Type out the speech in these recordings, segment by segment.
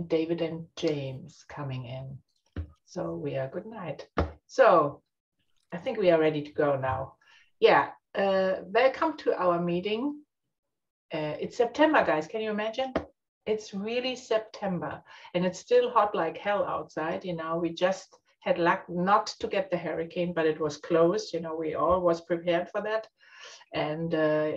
and David and James coming in. So we are good night. So I think we are ready to go now. Yeah, welcome to our meeting. It's September, guys. Can you imagine? It's really September and it's still hot like hell outside. You know, we just had luck not to get the hurricane, but it was closed. You know, we all was prepared for that. And,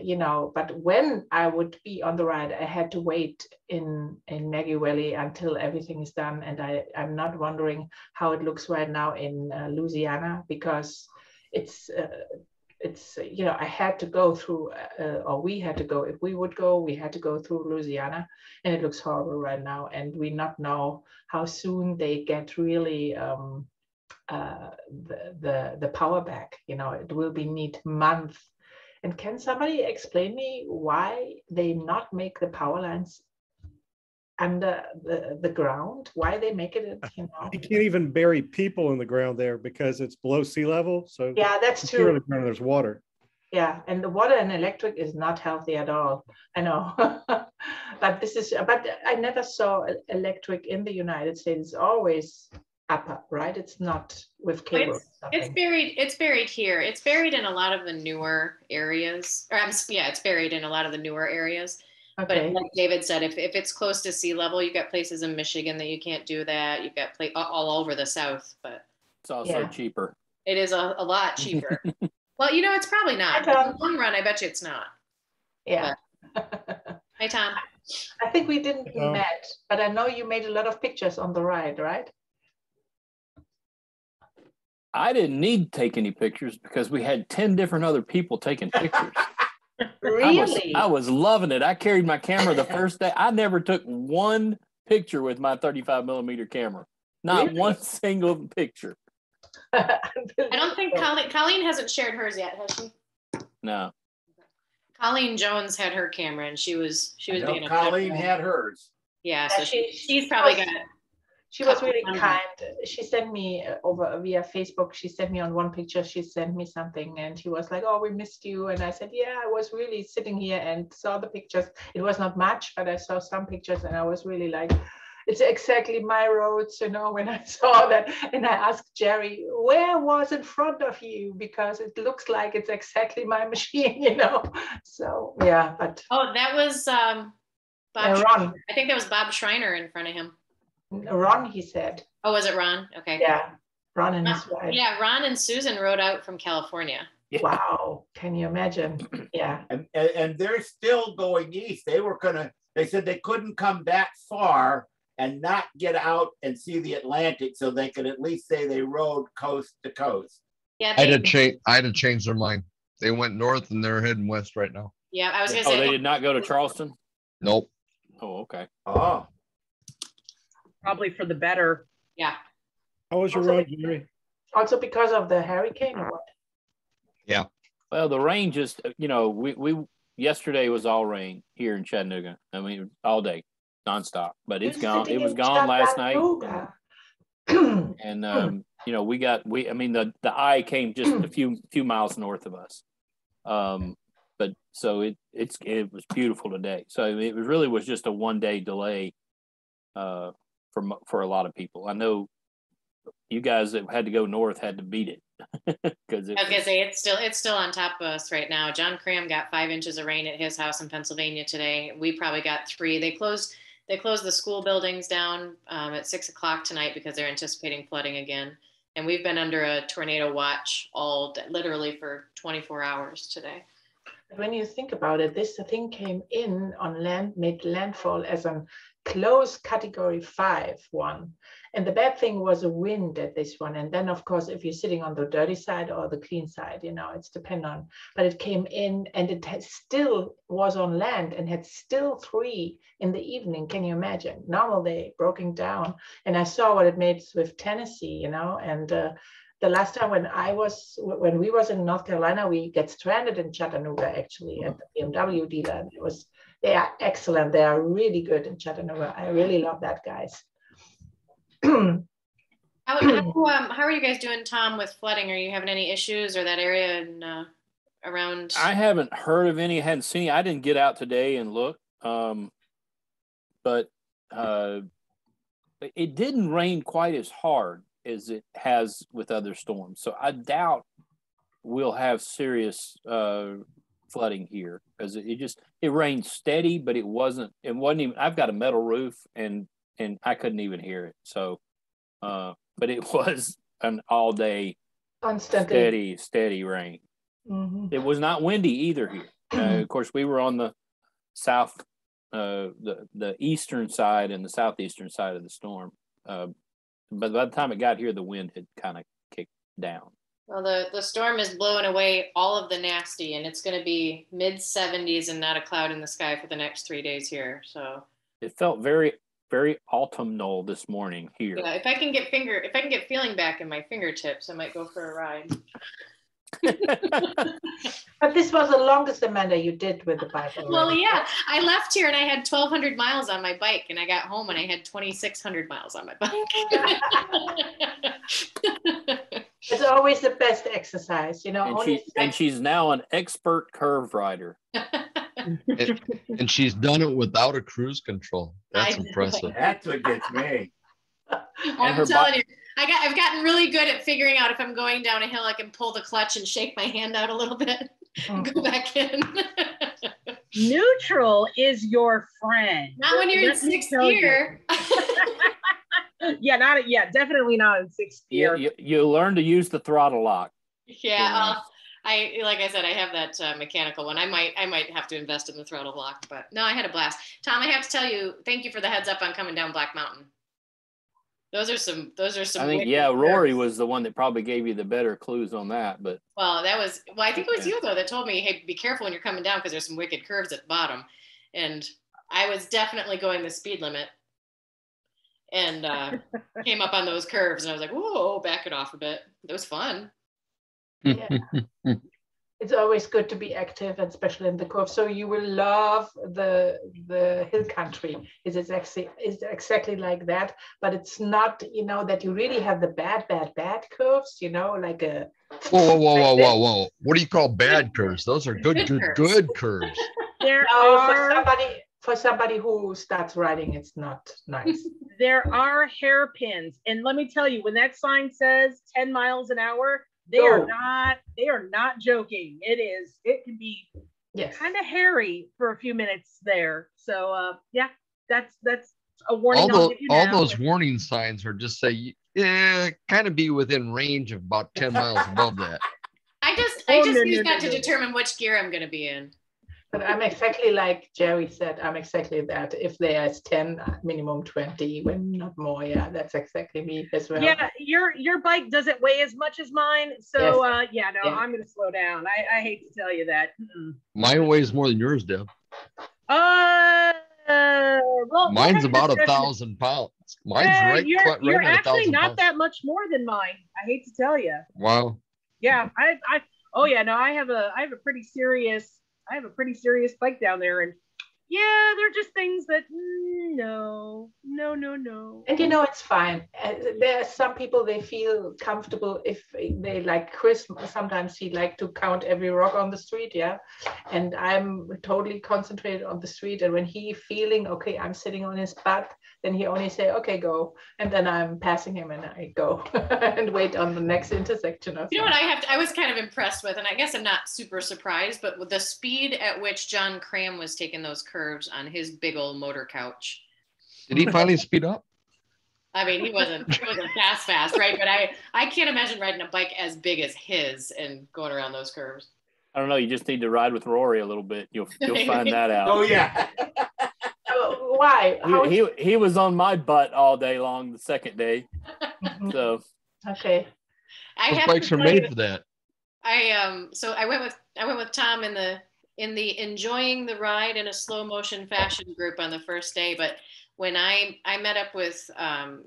you know, but when I would be on the ride, I had to wait in Maggie Valley until everything is done. And I'm not wondering how it looks right now in Louisiana, because it's, you know, I had to go through, or we had to go, if we would go, we had to go through Louisiana, and it looks horrible right now. And we not know how soon they get really the power back. You know, it will be need months. And can somebody explain me why they not make the power lines under the ground? Why they make it, you know? You can't even bury people in the ground there because it's below sea level. So yeah, that's true. There's water. Yeah, and the water and electric is not healthy at all. I know, but I never saw electric in the United States. It's always up, right? It's not with cable. It's buried here. It's buried in a lot of the newer areas. It's buried in a lot of the newer areas. Okay. But like David said, if it's close to sea level, you've got places in Michigan that you can't do that. You've got all over the South, but it's also cheaper. It is a lot cheaper. Well, you know, it's probably not. In the long run, I bet you it's not. Yeah. Hi, Tom. I think we didn't met, but I know you made a lot of pictures on the ride, right? I didn't need to take any pictures because we had 10 different other people taking pictures. Really? I was loving it. I carried my camera the first day. I never took one picture with my 35 millimeter camera. Not one single picture. I don't think Colleen hasn't shared hers yet, has she? No. Colleen Jones had her camera, and she was being a Colleen had hers. Yeah, so she's probably got it. She was really kind. She sent me over via Facebook. She sent me on one picture. She sent me something and she was like, oh, we missed you. And I said, yeah, I was really sitting here and saw the pictures. It was not much, but I saw some pictures and I was really like, it's exactly my roads, you know, when I saw that. And I asked Jerry, where was in front of you? Because it looks like it's exactly my machine, you know. So, yeah, but. Oh, that was Bob. Ron. I think that was Bob Schreiner in front of him. Ron, he said. Oh, was it Ron? Okay. Yeah, Ron and his wife. Yeah, Ron and Susan rode out from California. Wow, can you imagine? Yeah. And they're still going east. They said they couldn't come that far and not get out and see the Atlantic, so they could at least say they rode coast to coast. Yeah, I had to change their mind. They went north and they're heading west right now. Yeah, I was gonna say. Oh, they did not go to Charleston? Nope. Oh, okay. Oh. Probably for the better. Yeah. How was your ride, Jerry? Also because of the hurricane or what? Yeah. Well, the rain just, you know, we yesterday was all rain here in Chattanooga. I mean, all day, nonstop. But it's gone. It was gone last night. And you know, the eye came just a few miles north of us. But so it was beautiful today. So it really was just a 1-day delay for a lot of people. I know you guys that had to go north had to beat it. Because I was gonna say it's still on top of us right now. John Cram got 5 inches of rain at his house in Pennsylvania today. We probably got 3. They closed the school buildings down at 6 o'clock tonight because they're anticipating flooding again. And we've been under a tornado watch literally for 24 hours today. When you think about it, this thing came in on land, made landfall as a close category 5 one. And the bad thing was a wind at this one. And then, of course, if you're sitting on the dirty side or the clean side, you know, it's depend on. But it came in and it still was on land and had still 3 in the evening. Can you imagine? Normal they broken down. And I saw what it made with Tennessee, you know, and the last time when we was in North Carolina, we get stranded in Chattanooga actually at the BMW dealer. And they are excellent. They are really good in Chattanooga. I really love that, guys. How are you guys doing, Tom, with flooding? Are you having any issues or that area around? I haven't heard of any. I hadn't seen. I didn't get out today and look. But it didn't rain quite as hard as it has with other storms. So I doubt we'll have serious flooding here, because it rained steady, but it wasn't even, I've got a metal roof and I couldn't even hear it. So, but it was an all day steady rain. Mm-hmm. It was not windy either here. Of course, we were on the south, the eastern side and the southeastern side of the storm. But by the time it got here, the wind had kind of kicked down. Well, the storm is blowing away all of the nasty, and it's going to be mid-70s and not a cloud in the sky for the next 3 days here. So it felt very, very autumnal this morning here. yeah, if I can get feeling back in my fingertips, I might go for a ride. But this was the longest, Amanda, you did with the bike already. Well, yeah, I left here and I had 1,200 miles on my bike, and I got home and I had 2,600 miles on my bike. It's always the best exercise, you know. And she's now an expert curve rider. And she's done it without a cruise control. That's impressive. That's what gets me. I'm telling you, I've gotten really good at figuring out if I'm going down a hill, I can pull the clutch and shake my hand out a little bit, and go back in. Neutral is your friend. Not when you're in sixth gear. Yeah, definitely not in sixth gear. You learn to use the throttle lock. Yeah, like I said, I have that mechanical one. I might have to invest in the throttle lock, but no, I had a blast. Tom, I have to tell you, thank you for the heads up on coming down Black Mountain. Those are some. I think Rory was the one that probably gave you the better clues on that. But I think it was you though that told me, hey, be careful when you're coming down because there's some wicked curves at the bottom, and I was definitely going the speed limit, and came up on those curves, and I was like, whoa, back it off a bit. It was fun. Yeah. It's always good to be active, and especially in the curve. So you will love the hill country. It's exactly like that, but it's not, that you really have the bad curves, like a. Whoa. What do you call bad curves? Those are good curves. For somebody who starts riding, it's not nice. There are hairpins. And let me tell you, when that sign says 10 miles an hour, they are not joking. It can be kind of hairy for a few minutes there. So that's a warning. All those warning signs are just say, kind of be within range of about 10 miles above that. I just use that to determine which gear I'm going to be in. But I'm exactly like Jerry said, I'm exactly that. If there's 10, minimum 20, when not more. Yeah, that's exactly me as well. Yeah, your bike doesn't weigh as much as mine. So, I'm going to slow down. I hate to tell you that. Mine weighs more than yours, Deb. Well, mine's about 1,000 pounds. Mine's you're actually not that much more than mine. I hate to tell you. Wow. Yeah, I have a pretty serious bike down there, and they're just things that no. And it's fine. There are some people, they feel comfortable if they, like Chris, sometimes he like to count every rock on the street, and I'm totally concentrated on the street, and when he feeling okay, I'm sitting on his butt, then he only say, okay, go, and then I'm passing him and I go and wait on the next intersection. You know what I was kind of impressed with, and I guess I'm not super surprised, but with the speed at which John Cram was taking those curves on his big old motor couch. Did he finally speed up? I mean, he wasn't fast, right? But I can't imagine riding a bike as big as his and going around those curves. I don't know. You just need to ride with Rory a little bit. You'll find that out. Oh yeah. Why? He was on my butt all day long the second day. So okay. Those bikes are made for that. So I went with Tom in the enjoying the ride in a slow motion fashion group on the first day, but when I met up with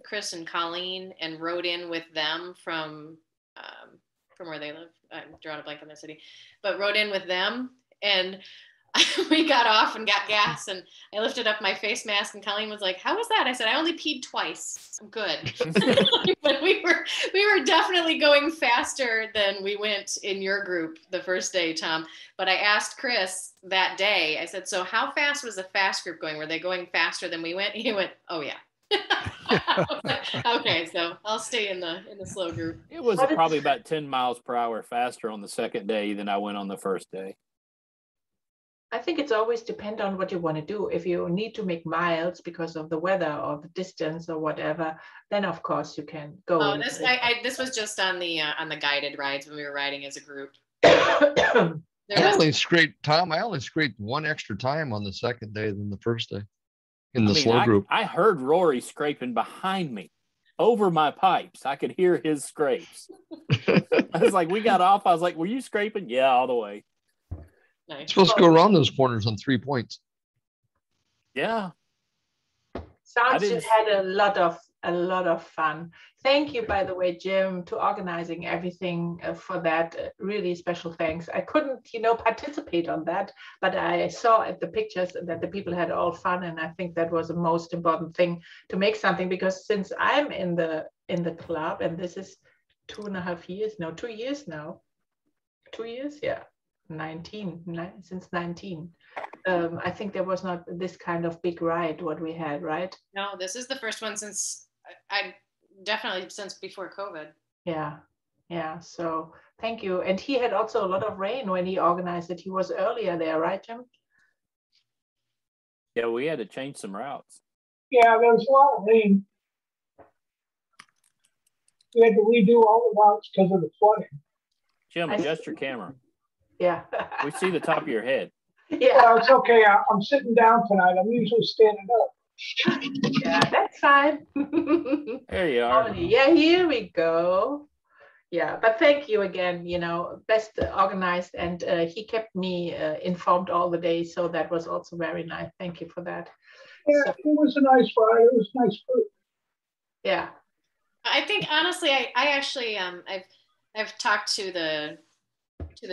Chris and Colleen and rode in with them from where they live, I'm drawing a blank on the city, but rode in with them, and we got off and got gas, and I lifted up my face mask, and Colleen was like, how was that? I said, I only peed twice. I'm good. But we were definitely going faster than we went in your group the first day, Tom. But I asked Chris that day, I said, so how fast was the fast group going? Were they going faster than we went? He went, oh yeah. Okay, so I'll stay in the slow group. It was probably about 10 miles per hour faster on the second day than I went on the first day. I think it's always depend on what you want to do. If you need to make miles because of the weather or the distance or whatever, then of course you can go. Oh, this was just on the guided rides when we were riding as a group. I only scraped one extra time on the second day than the first day in the slow group. I heard Rory scraping behind me over my pipes. I could hear his scrapes. I was like, we got off. I was like, were you scraping? Yeah, all the way. Nice. It's supposed to go around those corners on 3 points. Yeah. Sounds just had a lot of fun. Thank you, by the way, Jim, to organizing everything for that. Really special thanks. I couldn't, participate on that, but I saw at the pictures that the people had all fun, and I think that was the most important thing to make something. Because since I'm in the club, and this is 2.5 years, no, 2 years now, 2 years, yeah. 19 since 19. I think there was not this kind of big ride what we had, right? No, this is the first one since definitely since before COVID. Yeah. So thank you. And he had also a lot of rain when he organized it. He was earlier there, right, Jim? Yeah, we had to change some routes. Yeah, there was a lot of rain. We had to redo all the routes because of the flooding. Jim, adjust your camera. Yeah. We see the top of your head. Yeah, it's okay. I'm sitting down tonight. I'm usually standing up. Yeah, that's fine. There you are. Yeah, here we go. Yeah, but thank you again, best organized, and he kept me informed all the day, so that was also very nice. Thank you for that. Yeah, so, it was a nice ride. It was a nice group. Yeah. I think honestly, I actually I've talked to the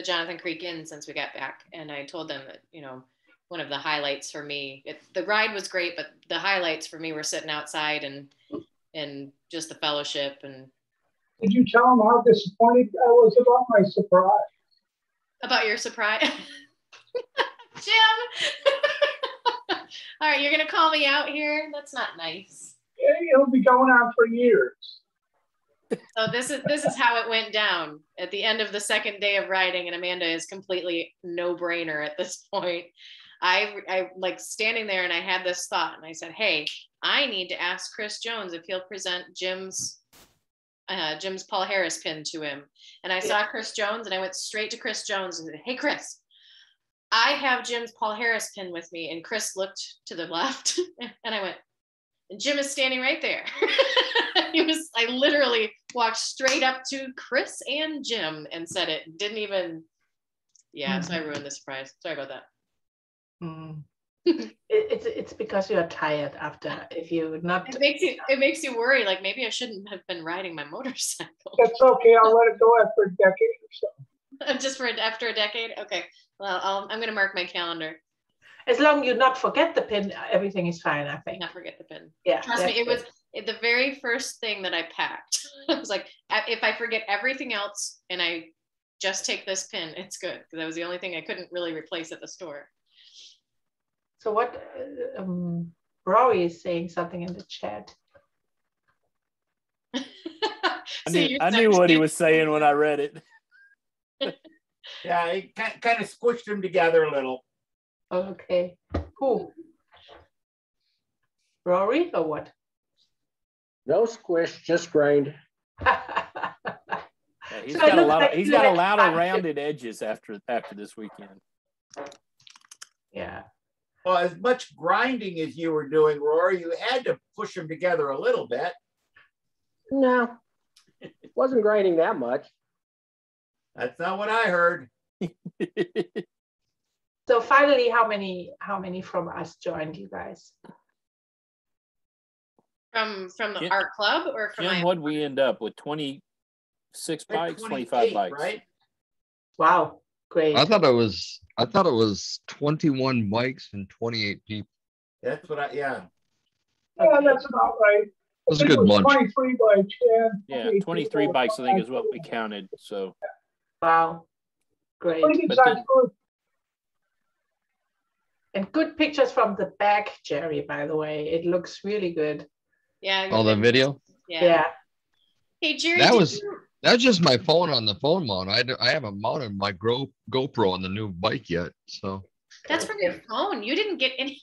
Jonathan Creek Inn since we got back, and I told them that one of the highlights for me, the ride was great, but the highlights for me were sitting outside and just the fellowship. And did you tell them how disappointed I was about my surprise? About your surprise? Jim! All right, you're gonna call me out here? That's not nice. Yeah, it'll be going on for years. So this is how it went down at the end of the second day of riding, and Amanda is completely no-brainer at this point. I like standing there, and I had this thought, and I said, hey, I need to ask Chris Jones if he'll present Jim's Paul Harris pin to him. And I saw Chris Jones, and I went straight to Chris Jones and said, hey, Chris, I have Jim's Paul Harris pin with me. And Chris looked to the left, and I went, and Jim is standing right there. I literally walked straight up to Chris and Jim and said it. Didn't even, so I ruined the surprise. Sorry about that. Mm. It's because you're tired after. If you're not, it makes you worry. Like maybe I shouldn't have been riding my motorcycle. That's okay. I'll let it go after a decade or so. Just after a decade. Okay. Well, I'm gonna mark my calendar. As long as you not forget the pin, everything is fine, I think. Not forget the pin. Yeah. Trust me, it was the very first thing that I packed. I was like, if I forget everything else and I just take this pin, it's good. Because that was the only thing I couldn't really replace at the store. So what, Rory is saying something in the chat. I knew what he was saying when I read it. Yeah, he kind of squished them together a little. Okay. Who? Rory or what? No squish, just grained. He's got a lot of rounded edges after this weekend. Yeah. Well, as much grinding as you were doing, Rory, you had to push them together a little bit. No, wasn't grinding that much. That's not what I heard. So finally, how many from us joined you guys? From our club or from Jim, what'd we end up with? 26 bikes, 25 bikes, right? Wow, great. I thought it was 21 bikes and 28 people. That's what Yeah, that's about right. It was a good bunch. 23 bikes, yeah. 23 bikes, I think, is what we counted. So. Wow, great. And good pictures from the back, Jerry, by the way. It looks really good. Yeah. Oh, the video? Yeah. Hey, Jerry, that was just my phone on the phone mount. I haven't mounted my GoPro on the new bike yet. So that's from your phone. You didn't get any.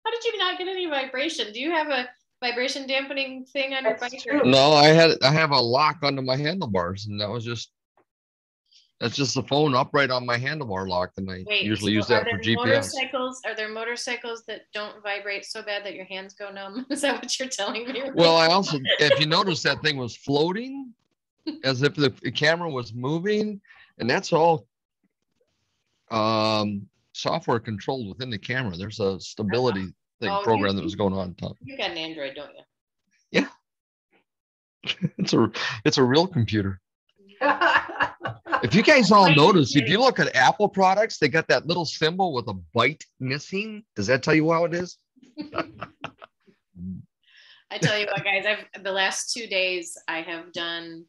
How did you not get any vibration? Do you have a vibration dampening thing on your bike? No, I have a lock under my handlebars, and that's just the phone upright on my handlebar lock, and I usually use that for GPS. Are there motorcycles that don't vibrate so bad that your hands go numb? Is that what you're telling me? Well, I also, if you notice, that thing was floating as if the camera was moving, and that's all software controlled within the camera. There's a stability program that was going on top. You got an Android, don't you? Yeah. It's a real computer. If you guys all notice, if you look at Apple products, they got that little symbol with a byte missing. Does that tell you how it is? I tell you what, guys, the last 2 days I have done,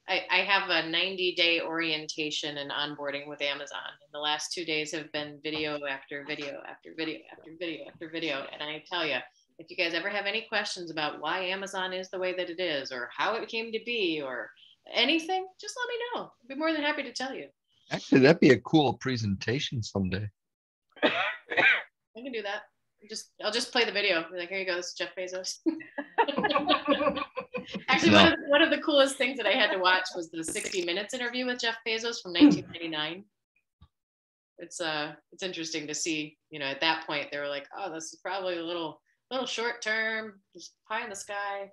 I have a 90-day orientation and onboarding with Amazon. And the last 2 days have been video after video after video after video after video. And I tell you, if you guys ever have any questions about why Amazon is the way that it is, or how it came to be, or anything, just let me know. I'd be more than happy to tell you. Actually, that'd be a cool presentation someday. I can do that. I'll just play the video. Be like, here you go, this is Jeff Bezos. Actually, one of the coolest things that I had to watch was the 60 Minutes interview with Jeff Bezos from 1999. It's interesting to see, at that point they were like, oh, this is probably a little short term, just pie in the sky.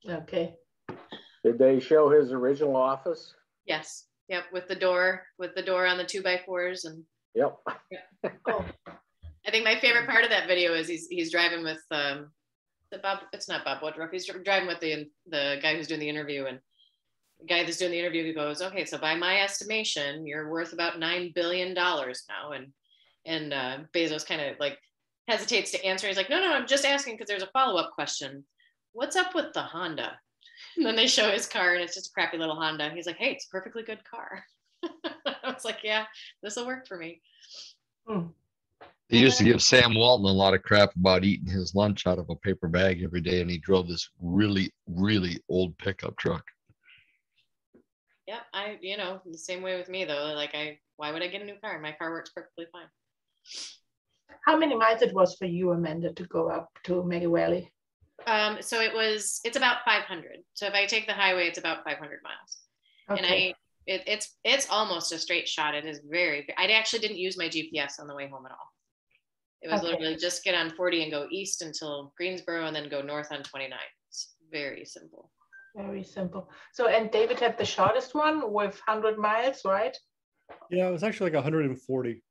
Okay. Did they show his original office? Yes. Yep. With the door on the 2x4s and. Yep. Cool. I think my favorite part of that video is he's driving with Bob. It's not Bob Woodruff. He's driving with the guy who's doing the interview, and the guy that's doing the interview, he goes, "Okay, so by my estimation, you're worth about $9 billion now." And Bezos kind of like hesitates to answer. He's like, "No, I'm just asking because there's a follow-up question. What's up with the Honda?" And then they show his car, and it's just a crappy little Honda. He's like, "Hey, it's a perfectly good car." I was like, "Yeah, this will work for me." He used to give Sam Walton a lot of crap about eating his lunch out of a paper bag every day, and he drove this really, really old pickup truck. Yeah, the same way with me though. Like, why would I get a new car? My car works perfectly fine. How many miles it was for you, Amanda, to go up to Maggie Valley? So it's about 500. So if I take the highway, it's about 500 miles. Okay. And it's almost a straight shot. It is I actually didn't use my GPS on the way home at all. It was literally just get on 40 and go east until Greensboro and then go north on 29. It's very simple. Very simple. So, and David had the shortest one with 100 miles, right? Yeah, it was actually like 140.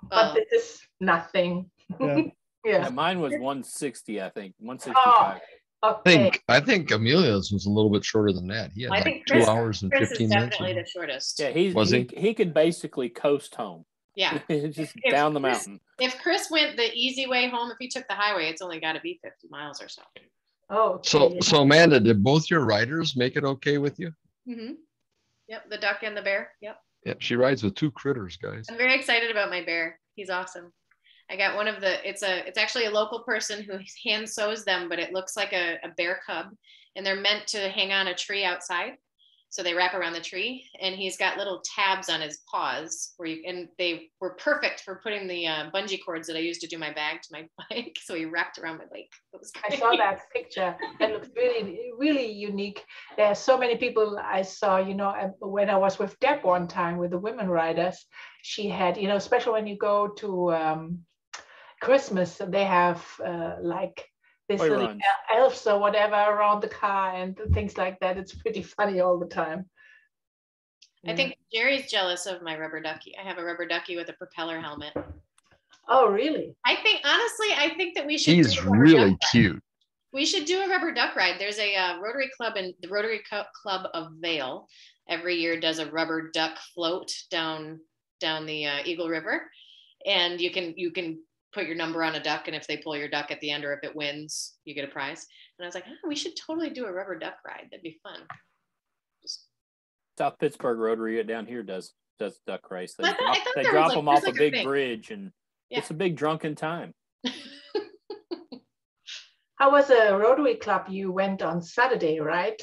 But this is nothing. Yeah. Yeah, mine was 160, I think. 165. Okay. I think Amelia's was a little bit shorter than that. He had like 2 hours and 15 minutes. Definitely the shortest. Yeah, he could basically coast home. Yeah. Just down the mountain. If Chris went the easy way home, if he took the highway, it's only got to be 50 miles or so. Oh. Okay. So Amanda, did both your riders make it okay with you? Mm-hmm. Yep, the duck and the bear. Yep. Yeah, she rides with 2 critters, guys. I'm very excited about my bear. He's awesome. I got one of it's actually a local person who hand sews them, but it looks like a bear cub, and they're meant to hang on a tree outside. So they wrap around the tree, and he's got little tabs on his paws and they were perfect for putting the bungee cords that I used to do my bag to my bike. So he wrapped around my leg. I saw that picture. It looks really, really unique. There are so many people I saw, when I was with Deb one time with the women riders, she had, especially when you go to Christmas, they have like this little elves or whatever around the car and things like that. It's pretty funny all the time. I think Jerry's jealous of my rubber ducky. I have a rubber ducky with a propeller helmet. Oh, really? I think that we should. He's really cute. We should do a rubber duck ride. There's a Rotary Club, and the Rotary Club of Vail every year does a rubber duck float down the Eagle River, and you can put your number on a duck, and if they pull your duck at the end, or if it wins, you get a prize. And I was like, we should totally do a rubber duck ride. That'd be fun. South Pittsburgh Rotary down here does duck race. They I thought drop them off a big bridge, and it's a big drunken time. How was a Rotary Club? You went on Saturday, right?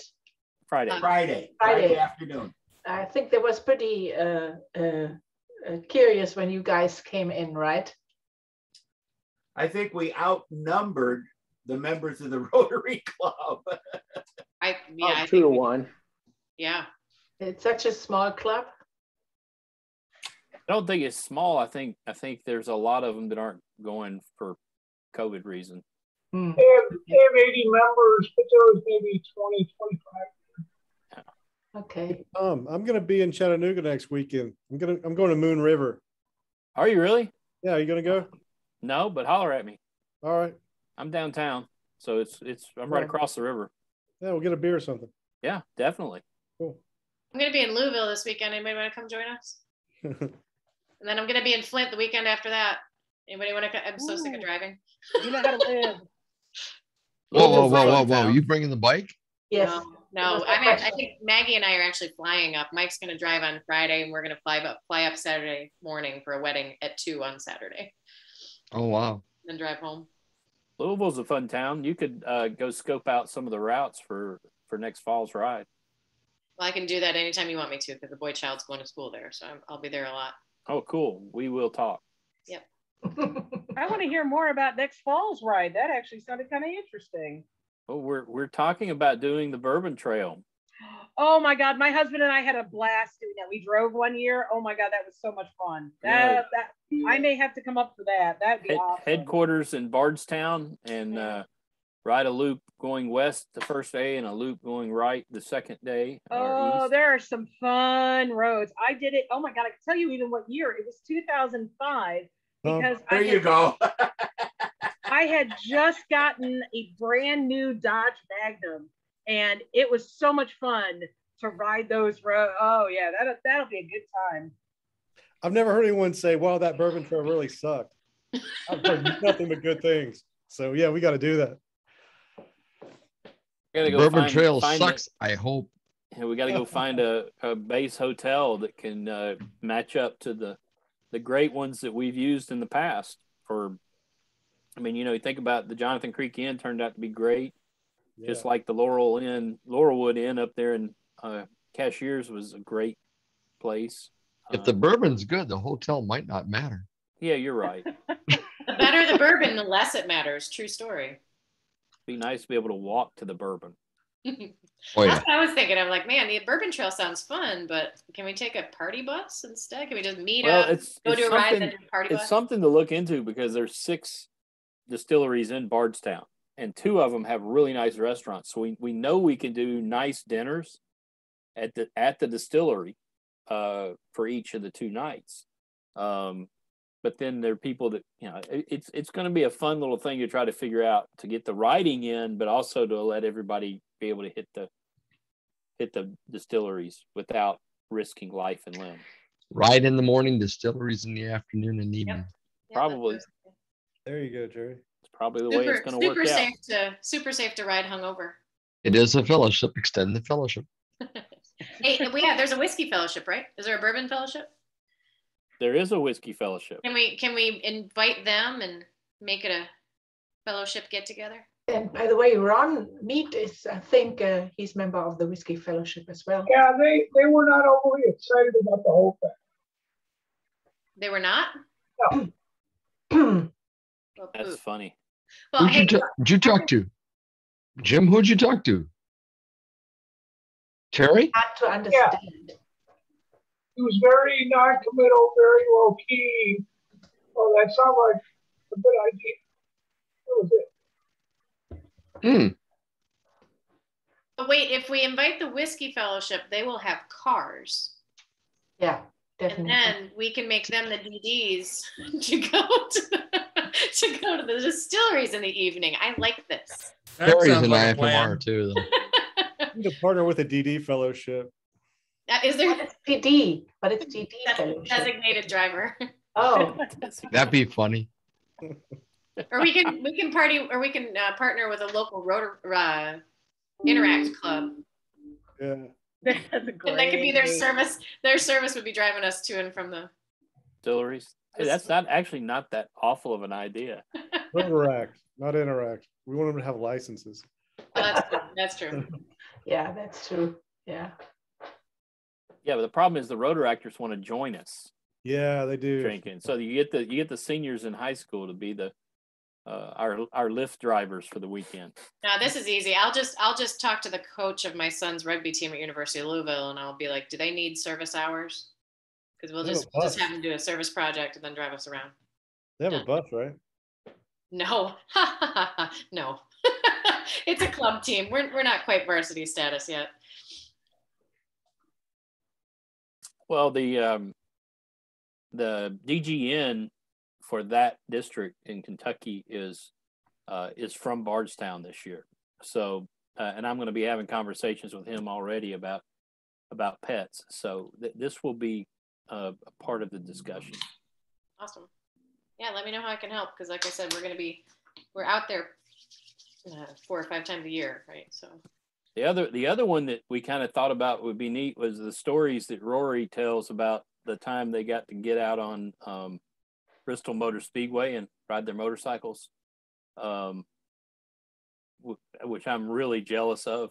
Friday. Friday afternoon. I think that was pretty curious when you guys came in, right? I think we outnumbered the members of the Rotary Club. I 2-1. Yeah. It's such a small club. I don't think it's small. I think there's a lot of them that aren't going for COVID reason. They have 80 members, but there was maybe 20, 25. Okay. I'm gonna be in Chattanooga next weekend. I'm going to Moon River. Are you really? Yeah, are you gonna go? No, but holler at me. All right. I'm downtown, so I'm right across the river. Yeah, we'll get a beer or something. Yeah, definitely. Cool. I'm going to be in Louisville this weekend. Anybody want to come join us? And then I'm going to be in Flint the weekend after that. Anybody want to? I'm so sick of driving. You know how to live. Whoa. You bringing the bike? Yes. No. I think Maggie and I are actually flying up. Mike's going to drive on Friday, and we're going to fly up Saturday morning for a wedding at 2 on Saturday. Oh, wow. Then drive home. Louisville's a fun town. You could go scope out some of the routes for next fall's ride. Well, I can do that anytime you want me to, because the boy child's going to school there, so I'll be there a lot. Oh, cool. We will talk. Yep. I want to hear more about next fall's ride. That actually sounded kind of interesting. Well, we're talking about doing the Bourbon Trail. Oh my God, my husband and I had a blast doing that. We drove one year. Oh my God, that was so much fun. That I may have to come up for that. That'd be awesome. Headquarters in Bardstown, and ride a loop going west the first day and a loop going right the second day. Oh, there are some fun roads. I did it. Oh my God, I can tell you even what year. It was 2005 because there you go. I had just gotten a brand new Dodge Magnum, and it was so much fun to ride those roads. Oh yeah, that'll be a good time. I've never heard anyone say, "Wow, that Bourbon Trail really sucked." I've heard nothing but good things. So yeah, we got to do that. Bourbon Trail sucks. I hope. Yeah, we got to go find a base hotel that can match up to the great ones that we've used in the past. You think about the Jonathan Creek Inn turned out to be great, just like the Laurelwood Inn up there in Cashiers was a great place. If the bourbon's good, the hotel might not matter. Yeah, you're right. The better the bourbon, the less it matters. True story. Be nice to be able to walk to the bourbon. Oh, yeah. That's what I was thinking. I'm like, man, the Bourbon Trail sounds fun, but can we take a party bus instead? Can we just meet up, go do a ride, then do a party bus? It's something to look into because there's 6 distilleries in Bardstown, and 2 of them have really nice restaurants. So we know we can do nice dinners at the distillery for each of the 2 nights. But then there are people that, it's going to be a fun little thing to try to figure out to get the riding in, but also to let everybody be able to hit the distilleries without risking life and limb. Ride in the morning, distilleries in the afternoon and evening. Yep. Probably. There you go, Jerry. It's probably the way it's going to work out. Super safe to ride hungover. It is a fellowship. Extend the fellowship. Hey, there's a whiskey fellowship, right? Is there a bourbon fellowship? There is a whiskey fellowship. Can we invite them and make it a fellowship get together? And by the way, Ron Mead is, I think, he's member of the Whiskey Fellowship as well. Yeah, they were not overly excited about the whole thing. They were not? No. That's funny. Well, Who'd you talk to? Jim, who'd you talk to? Terry? Hard to understand. Yeah. He was very non-committal, very low-key. Oh, that sounds like a good idea. That was it. But wait, if we invite the Whiskey Fellowship, they will have cars. Yeah, definitely. And then we can make them the DDs to go to the distilleries in the evening. I like this. Terry's an IFMR too, though. You need to partner with a DD fellowship. Is there DD? But it's DD fellowship. Designated driver. Oh, That'd be funny. Or we can partner with a local Interact club. Yeah. That's a great. And that could be their service. Their service would be driving us to and from the Distilleries. Hey, that's not that awful of an idea. Interact, not Interact. We want them to have licenses. That's true. Yeah, that's true. Yeah. Yeah, but the problem is the rotor actors want to join us. Yeah, they do. Drinking. So you get the seniors in high school to be the our Lyft drivers for the weekend. Now this is easy. I'll just talk to the coach of my son's rugby team at University of Louisville, and I'll be like, do they need service hours? Because we'll just have them do a service project and then drive us around. They have a bus, right? No, no. It's a club team. We're not quite varsity status yet. Well, the DGN for that district in Kentucky is from Bardstown this year. So, and I'm going to be having conversations with him already about pets. So this will be a part of the discussion. Awesome. Yeah, let me know how I can help, because like I said, we're out there 4 or 5 times a year, right? So the other one that we kind of thought about would be neat was the stories that Rory tells about the time they got to get out on Bristol Motor Speedway and ride their motorcycles, which I'm really jealous of.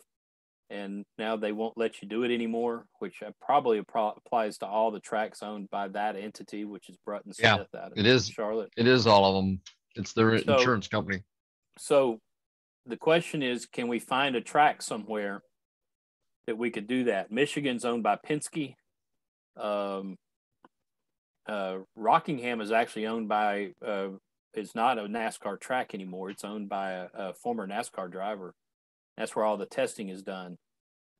And now they won't let you do it anymore, which probably applies to all the tracks owned by that entity, which is Brutton Smith out of Charlotte. It is all of them. It's their insurance company. So the question is, can we find a track somewhere that we could do that? Michigan's owned by Penske. Rockingham is actually owned by, it's not a NASCAR track anymore. It's owned by a former NASCAR driver. That's where all the testing is done.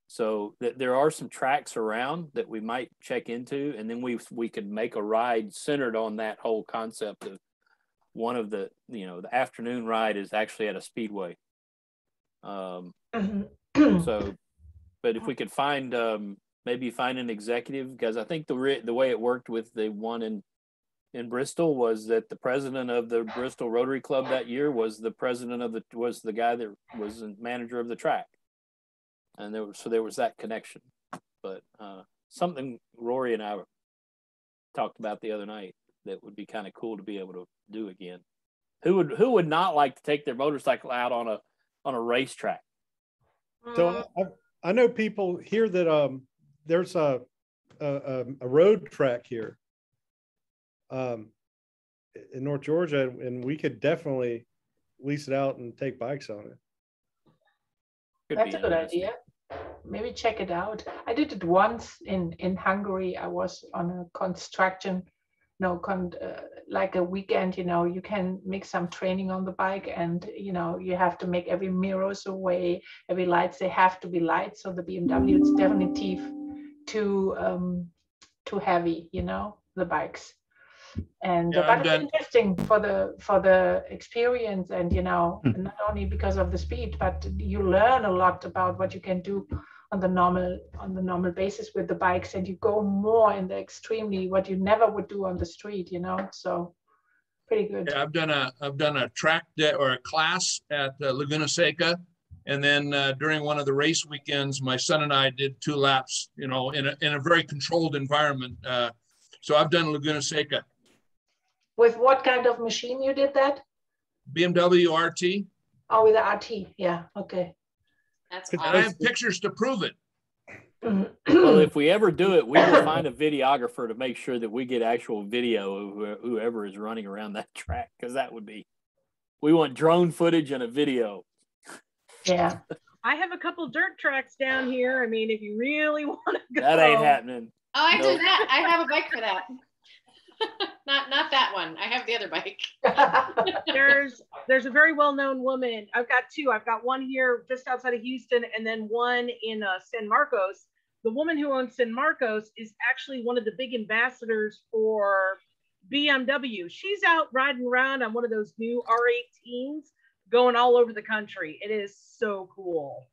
So there are some tracks around that we might check into, and then we could make a ride centered on that whole concept of one of the afternoon ride is actually at a speedway. So, but if we could find maybe find an executive, because I think the way it worked with the one in Bristol was that the president of the Bristol Rotary Club that year was the guy that was the manager of the track, and there was that connection. But something Rory and I talked about the other night that would be kind of cool to be able to do again. Who would not like to take their motorcycle out on a racetrack? So I know people here that there's a road track here in North Georgia, and we could definitely lease it out and take bikes on it. That's a good idea. Maybe check it out. I did it once in Hungary. I was on a construction, like a weekend. You can make some training on the bike, and you have to make every mirrors away, every lights. They have to be light. So the BMW, it's definitely too heavy. The bikes. And but it's interesting for the experience, and not only because of the speed, but you learn a lot about what you can do on the normal basis with the bikes, and you go more in the extremely what you never would do on the street, so pretty good. Yeah, I've done a track or a class at Laguna Seca, and then during one of the race weekends, my son and I did 2 laps, in a very controlled environment. So I've done Laguna Seca. With what kind of machine you did that? BMW RT. Oh, with the RT. Yeah. Okay. That's awesome. And I have pictures to prove it. Well, if we ever do it, we will find a videographer to make sure that we get actual video of whoever is running around that track, because we want drone footage and a video. Yeah. I have a couple dirt tracks down here. I mean, if you really want to go. That ain't happening. Oh, I do that. I have a bike for that. Not that one. I have the other bike. There's a very well-known woman. I've got 2. I've got one here just outside of Houston, and then one in San Marcos. The woman who owns San Marcos is actually one of the big ambassadors for BMW. She's out riding around on one of those new R18s, going all over the country. It is so cool.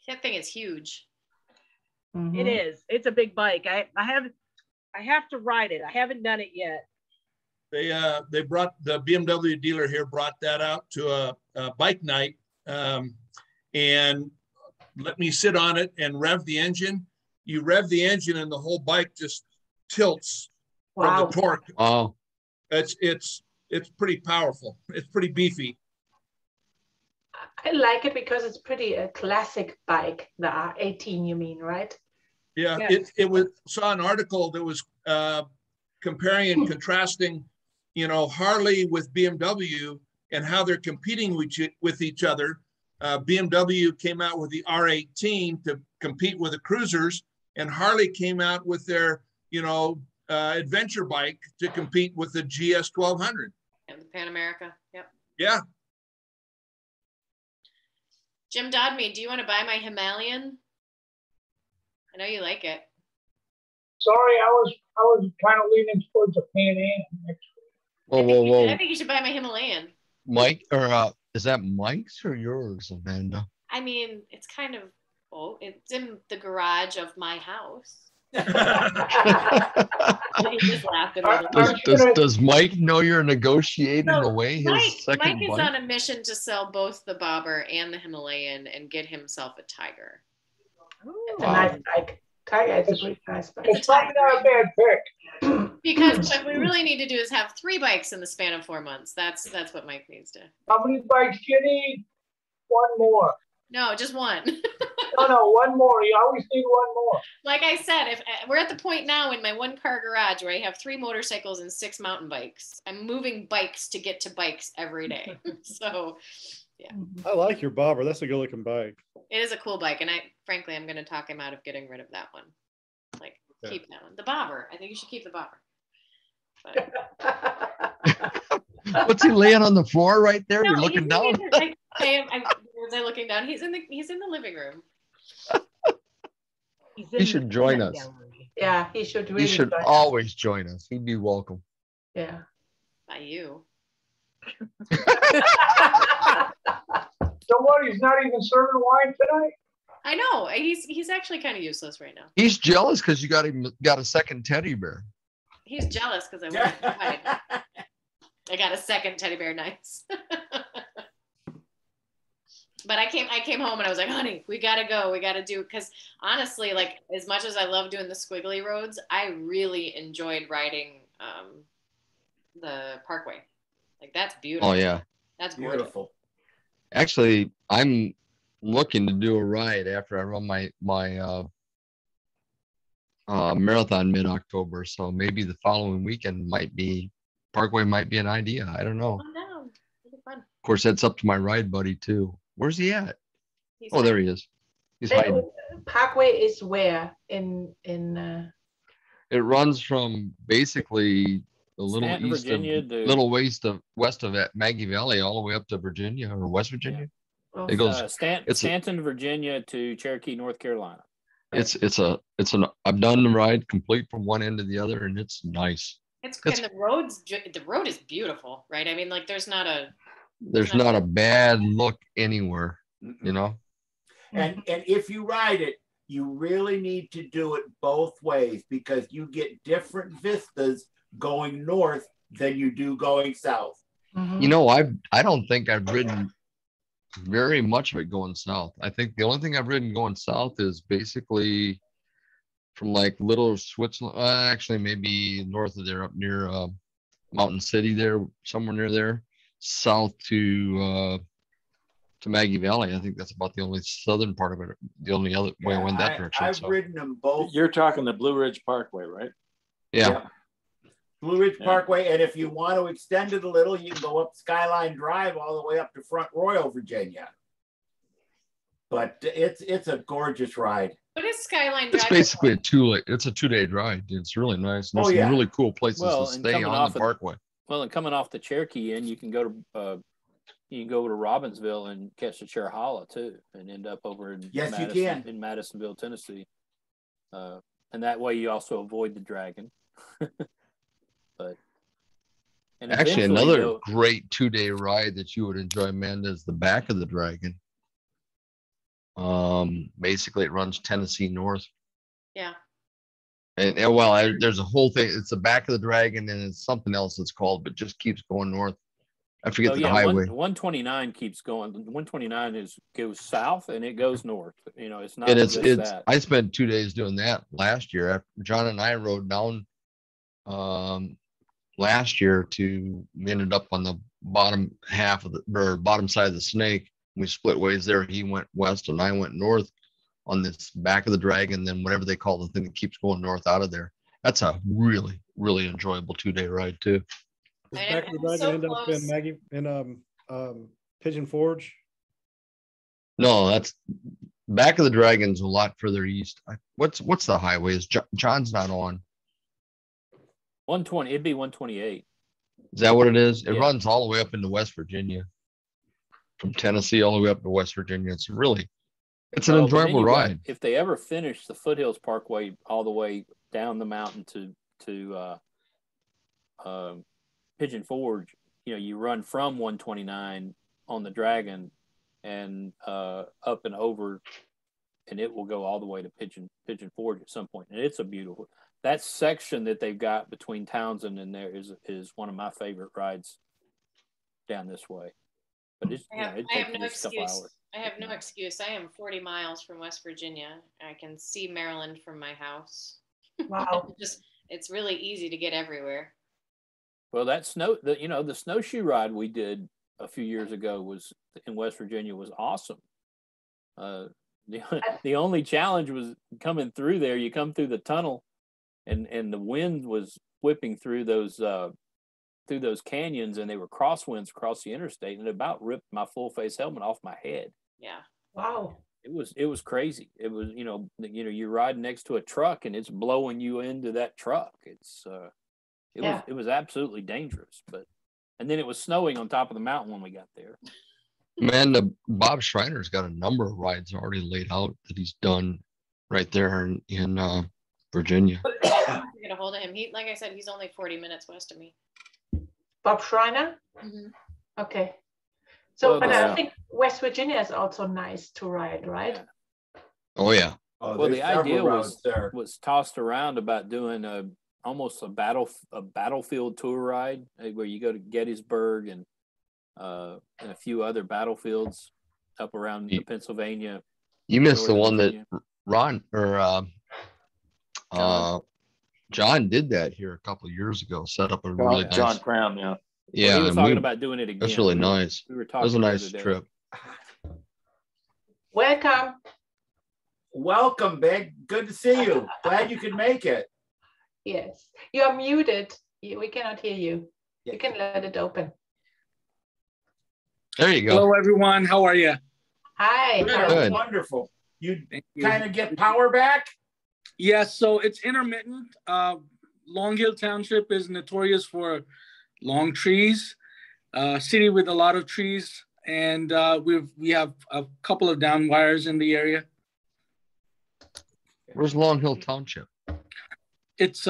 That thing is huge. Mm-hmm. It is. It's a big bike. I have to ride it. I haven't done it yet. They brought the BMW dealer here, brought that out to a bike night, and let me sit on it and rev the engine. You rev the engine and the whole bike just tilts from the torque. Oh, It's pretty powerful. It's pretty beefy. I like it because it's pretty a classic bike. The R18, you mean, right? Yeah, Yes. it was, saw an article that was comparing and contrasting, Harley with BMW and how they're competing with each other. BMW came out with the R18 to compete with the cruisers, and Harley came out with their, adventure bike to compete with the GS 1200. And the Pan America. Yep. Yeah. Jim Dodme, do you want to buy my Himalayan? I know you like it. Sorry, I was kind of leaning towards a Pan Am next week. Whoa. I think you should buy my Himalayan. Mike, or is that Mike's or yours, Amanda? I mean, it's kind of, it's in the garage of my house. He just laughed a little. Does Mike know you're negotiating away his second Mike is bike? on a mission to sell both the Bobber and the Himalayan and get himself a Tiger. It's a nice bike. Tiger is a pretty nice bike. It's probably not a bad pick. Because what we really need to do is have 3 bikes in the span of 4 months. That's what Mike needs to. How many bikes do you need? One more. No, just one. No, one more. You always need one more. Like I said, if we're at the point now in my 1-car garage where I have 3 motorcycles and 6 mountain bikes. I'm moving bikes to get to bikes every day. So, yeah. I like your bobber. That's a good looking bike. It is a cool bike, and frankly, I'm going to talk him out of getting rid of that one. Like, keep that one. The Bobber. I think you should keep the Bobber. But... What's he laying on the floor right there? No, You're looking down. Was I looking down? He's in the living room. He should join us. Yeah, he should really. He should always join us. He'd be welcome. Yeah. By you. So what? He's not even serving wine tonight? I know. He's actually kind of useless right now. He's jealous because you got a second teddy bear. He's jealous because I went outside. I got a second teddy bear. Nice. But I came home and I was like, honey, we gotta go. We gotta do, because honestly, like, as much as I love doing the squiggly roads, I really enjoyed riding the Parkway. Like, that's beautiful. Oh yeah, that's beautiful. Actually, I'm looking to do a ride after I run my marathon mid-October. So maybe the following weekend Parkway might be an idea. I don't know. Oh no, it'll be fun. Of course, that's up to my ride buddy too. Where's he at? There he is. He's hiding. Parkway is where in It runs from basically a little Stanton, east Virginia, of west of Maggie Valley all the way up to Virginia or West Virginia. Oh. It goes Stanton, Virginia to Cherokee, North Carolina. I've done the ride complete from one end to the other, and it's nice. And the road is beautiful, right? I mean, like, there's not a bad look anywhere, you know. And if you ride it, you really need to do it both ways, because you get different vistas going north than you do going south. Mm-hmm. You know, I don't think I've ridden very much of it going south. I think the only thing I've ridden going south is basically from like Little Switzerland, actually maybe north of there, up near Mountain City there, somewhere near there, south to Maggie Valley. I think that's about the only southern part of it. The only other way I went that direction. I've ridden them both. You're talking the Blue Ridge Parkway, right? Yeah. Blue Ridge Parkway, and if you want to extend it a little, you can go up Skyline Drive all the way up to Front Royal, Virginia. But it's a gorgeous ride. What is Skyline Drive? It's basically a 2-day ride. It's really nice. There's some really cool places to stay on the Parkway. And coming off the Cherokee end, you can go to Robbinsville and catch the Cherahalla too, and end up over in in Madisonville, Tennessee. And that way you also avoid the Dragon. Actually, another great 2-day ride that you would enjoy, Amanda, is the back of the Dragon. Basically, it runs Tennessee north. Yeah. And there's a whole thing. It's the back of the Dragon, and it's something else it's called, but just keeps going north. I forget the highway. 129 keeps going. 129 goes south and it goes north. You know, it's not. And that. I spent 2 days doing that last year. After John and I rode down last year we ended up on the bottom side of the Snake, We split ways there. He went west and I went north on this back of the dragon, then whatever they call the thing that keeps going north out of there. That's a really, really enjoyable 2-day ride too. Does Back of the Dragon end up in Maggie in Pigeon Forge? No, that's Back of the Dragon's a lot further east. What's the highway? Is John's not on? 120. It'd be 128. Is that what it is? It Yeah. runs all the way up into West Virginia, from Tennessee all the way up to West Virginia. It's an enjoyable ride. If they ever finish the Foothills Parkway all the way down the mountain to Pigeon Forge, you run from 129 on the Dragon and up and over, and it will go all the way to Pigeon Forge at some point. And it's a beautiful, that section that they've got between Townsend and there is one of my favorite rides down this way. But it takes me a couple hours. I have no excuse. I am 40 miles from West Virginia. I can see Maryland from my house. Wow. It's really easy to get everywhere. Well, the snowshoe ride we did a few years ago was in West Virginia was awesome. The only challenge was coming through there. You come through the tunnel, and the wind was whipping through those canyons, and they were crosswinds across the interstate, and it about ripped my full face helmet off my head. Yeah. Wow. It was crazy. It was you're riding next to a truck and it's blowing you into that truck. It was absolutely dangerous. And then it was snowing on top of the mountain when we got there. Man, Bob Schreiner's got a number of rides already laid out that he's done right there in Virginia. I get a hold of him. Like I said, he's only 40 minutes west of me. Bob Schreiner? Mm-hmm. Okay. So, but I think West Virginia is also nice to ride, right? Oh yeah. Well, the idea was tossed around about doing almost a battlefield tour ride where you go to Gettysburg and a few other battlefields up around Pennsylvania. You missed the one that Ron or John did that here a couple of years ago. Set up a really nice. John Cram, yeah. Yeah, well, he was talking about doing it again. That's really nice. We were talking. It was a nice trip. Welcome, Big. Good to see you. Glad you could make it. Yes, you are muted. We cannot hear you. You can let it open. There you go. Hello, everyone. How are you? Hi. Good. Wonderful. You kind of get power back? Yes, so it's intermittent. Long Hill Township is notorious for long trees, city with a lot of trees, and we have a couple of down wires in the area. Where's Long Hill Township? It's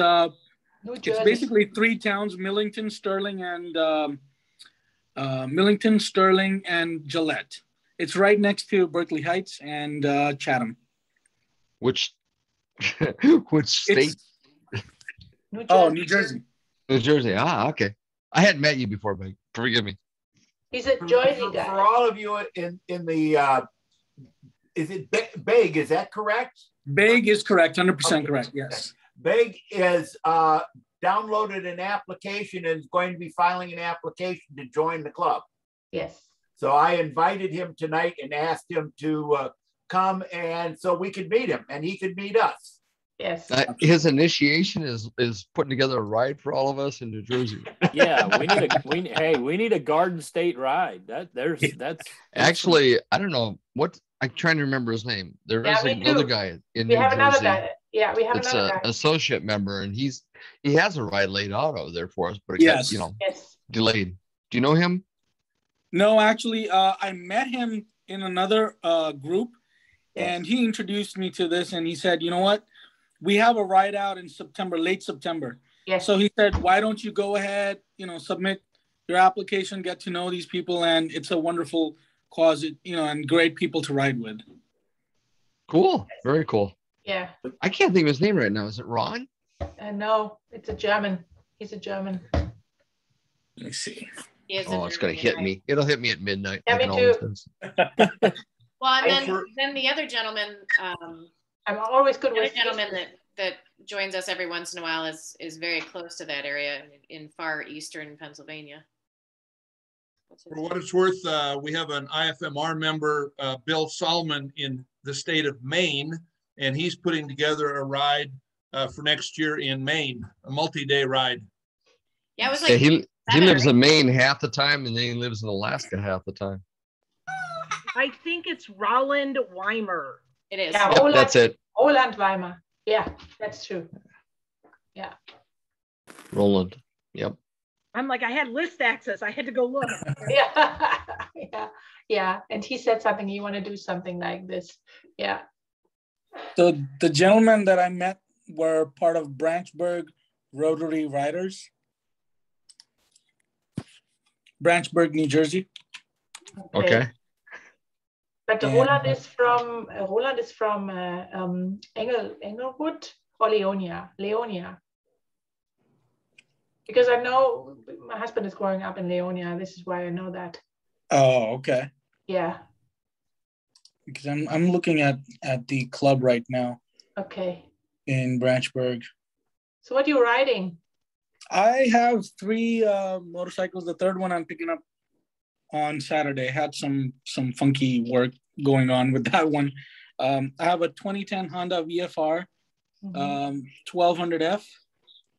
basically 3 towns: Millington, Sterling, and Gillette. It's right next to Berkeley Heights and Chatham. Which state? New Jersey. New Jersey. Ah, okay. I hadn't met you before, but forgive me. He's a Jersey guy. For all of you in the, is it Beg? Is that correct? Beg is correct, 100% correct, yes. Beg is downloaded an application and is going to be filing an application to join the club. Yes. So I invited him tonight and asked him to come, and so we could meet him and he could meet us. Yes. His initiation is putting together a ride for all of us in New Jersey. Yeah, we need a Garden State ride. That's actually, I don't know what I'm trying to remember his name. There is another guy in New Jersey. Another guy. Yeah, we have it's another guy. Associate member, and he has a ride laid out over there for us, but it got, delayed. Do you know him? No, actually, I met him in another group, and he introduced me to this, and he said, you know what? We have a ride out in September, late September. Yes. So he said, why don't you go ahead, submit your application, get to know these people, and it's a wonderful cause, and great people to ride with. Cool. Very cool. Yeah. I can't think of his name right now. Is it Ron? No, it's a German. He's a German. Let me see. Oh, it's going to hit me. It'll hit me at midnight. Yeah, me too. Well, and then the other gentleman, I'm always good with the gentleman that joins us every once in a while is very close to that area in far eastern Pennsylvania. For what it's worth, we have an IFMR member, Bill Solomon, in the state of Maine, and he's putting together a ride for next year in Maine, a multi-day ride. Yeah, it was like he lives in Maine half the time, and then he lives in Alaska half the time. I think it's Roland Weimer. It is. Yeah, Yep, that's it. Roland Weimer. Yeah, that's true. Yeah. Roland. Yep. I'm like, I had list access. I had to go look. Yeah. Yeah. And he said something, you want to do something like this. Yeah. So the gentlemen that I met were part of Branchburg Rotary Riders. Branchburg, New Jersey. Okay. But Roland is from Englewood or Leonia. Because I know my husband is growing up in Leonia. This is why I know that. Oh, okay. Yeah. Because I'm looking at the club right now. Okay. In Branchburg. So what are you riding? I have 3 motorcycles. The third one I'm picking up on Saturday. I had some funky work going on with that one. I have a 2010 Honda VFR, 1200F.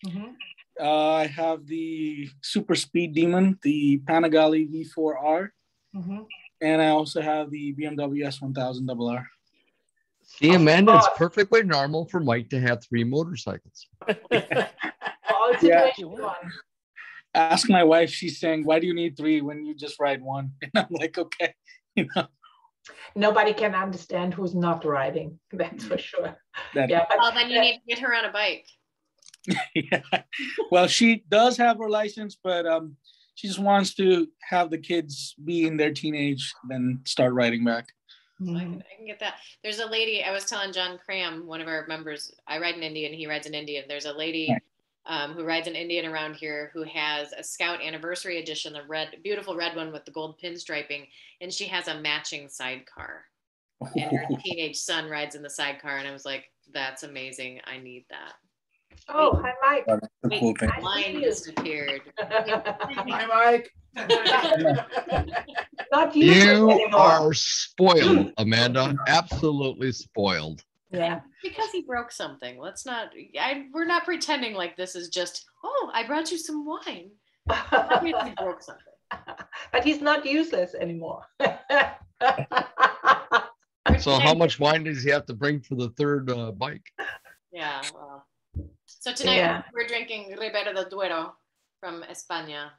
Mm-hmm. I have the Super Speed Demon, the Panigale V4R, and I also have the BMW S1000RR. See, Amanda, it's perfectly normal for Mike to have 3 motorcycles. Yeah. Ask my wife, she's saying, why do you need 3 when you just ride 1? And I'm like, okay, Nobody can understand who's not riding, that's for sure. Well, then you need to get her on a bike. Yeah. Well, she does have her license, but she just wants to have the kids be in their teenage, then start riding back. I can get that. There's a lady, I was telling John Cram, one of our members, I ride an Indian, he rides an Indian. There's a lady who rides an Indian around here who has a Scout Anniversary Edition, the beautiful red one with the gold pinstriping, and she has a matching sidecar. And her teenage son rides in the sidecar, and I was like, that's amazing. I need that. Oh, hi, Mike. Wait, mine disappeared. Hi, Mike. Not you are spoiled, Amanda. Absolutely spoiled. Yeah. Because he broke something. We're not pretending like this is just, oh, I brought you some wine. Obviously he broke something. But he's not useless anymore. So how much wine does he have to bring for the third bike? Yeah, well. So tonight we're drinking Ribera del Duero from España.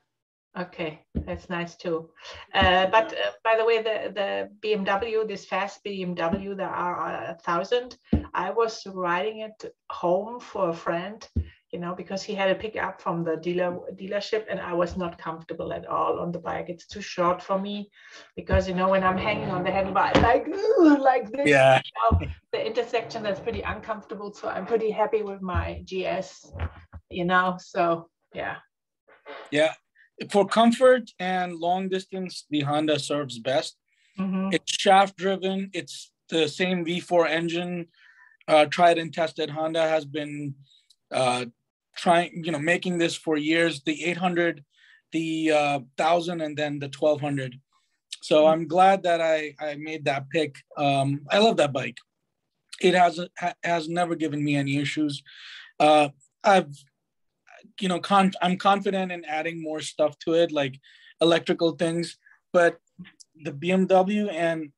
Okay, that's nice too. But by the way, the BMW, this fast BMW, the R1000, I was riding it home for a friend, because he had a pickup from the dealership, and I was not comfortable at all on the bike. It's too short for me because, when I'm hanging on the handlebar, like this, the intersection, that's pretty uncomfortable. So I'm pretty happy with my GS, so yeah. Yeah. For comfort and long distance, the Honda serves best. It's shaft driven. It's the same V4 engine. Tried and tested. Honda has been making this for years. The 800, the 1000, and then the 1200. So I'm glad that I made that pick. I love that bike. It has never given me any issues. I'm confident in adding more stuff to it, like electrical things, but the BMW and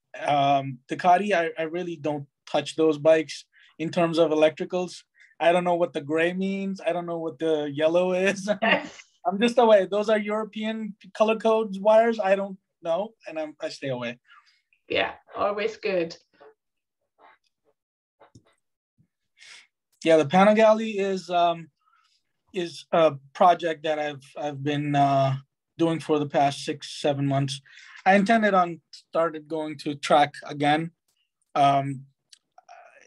Ducati, I really don't touch those bikes in terms of electricals. I don't know what the gray means. I don't know what the yellow is. I'm just away. Those are European color codes wires. I don't know, and I stay away. Yeah, always good. Yeah, the Panigale is a project that I've been doing for the past 6-7 months. I intended on started going to track again.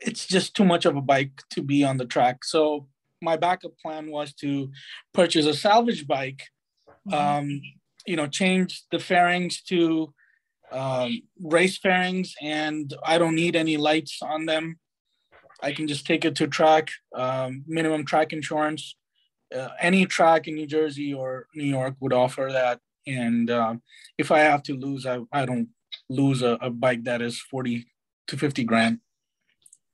It's just too much of a bike to be on the track. So my backup plan was to purchase a salvage bike, change the fairings to race fairings, and I don't need any lights on them. I can just take it to track, minimum track insurance. Any track in New Jersey or New York would offer that. And if I have to lose, I don't lose a bike that is 40 to 50 grand.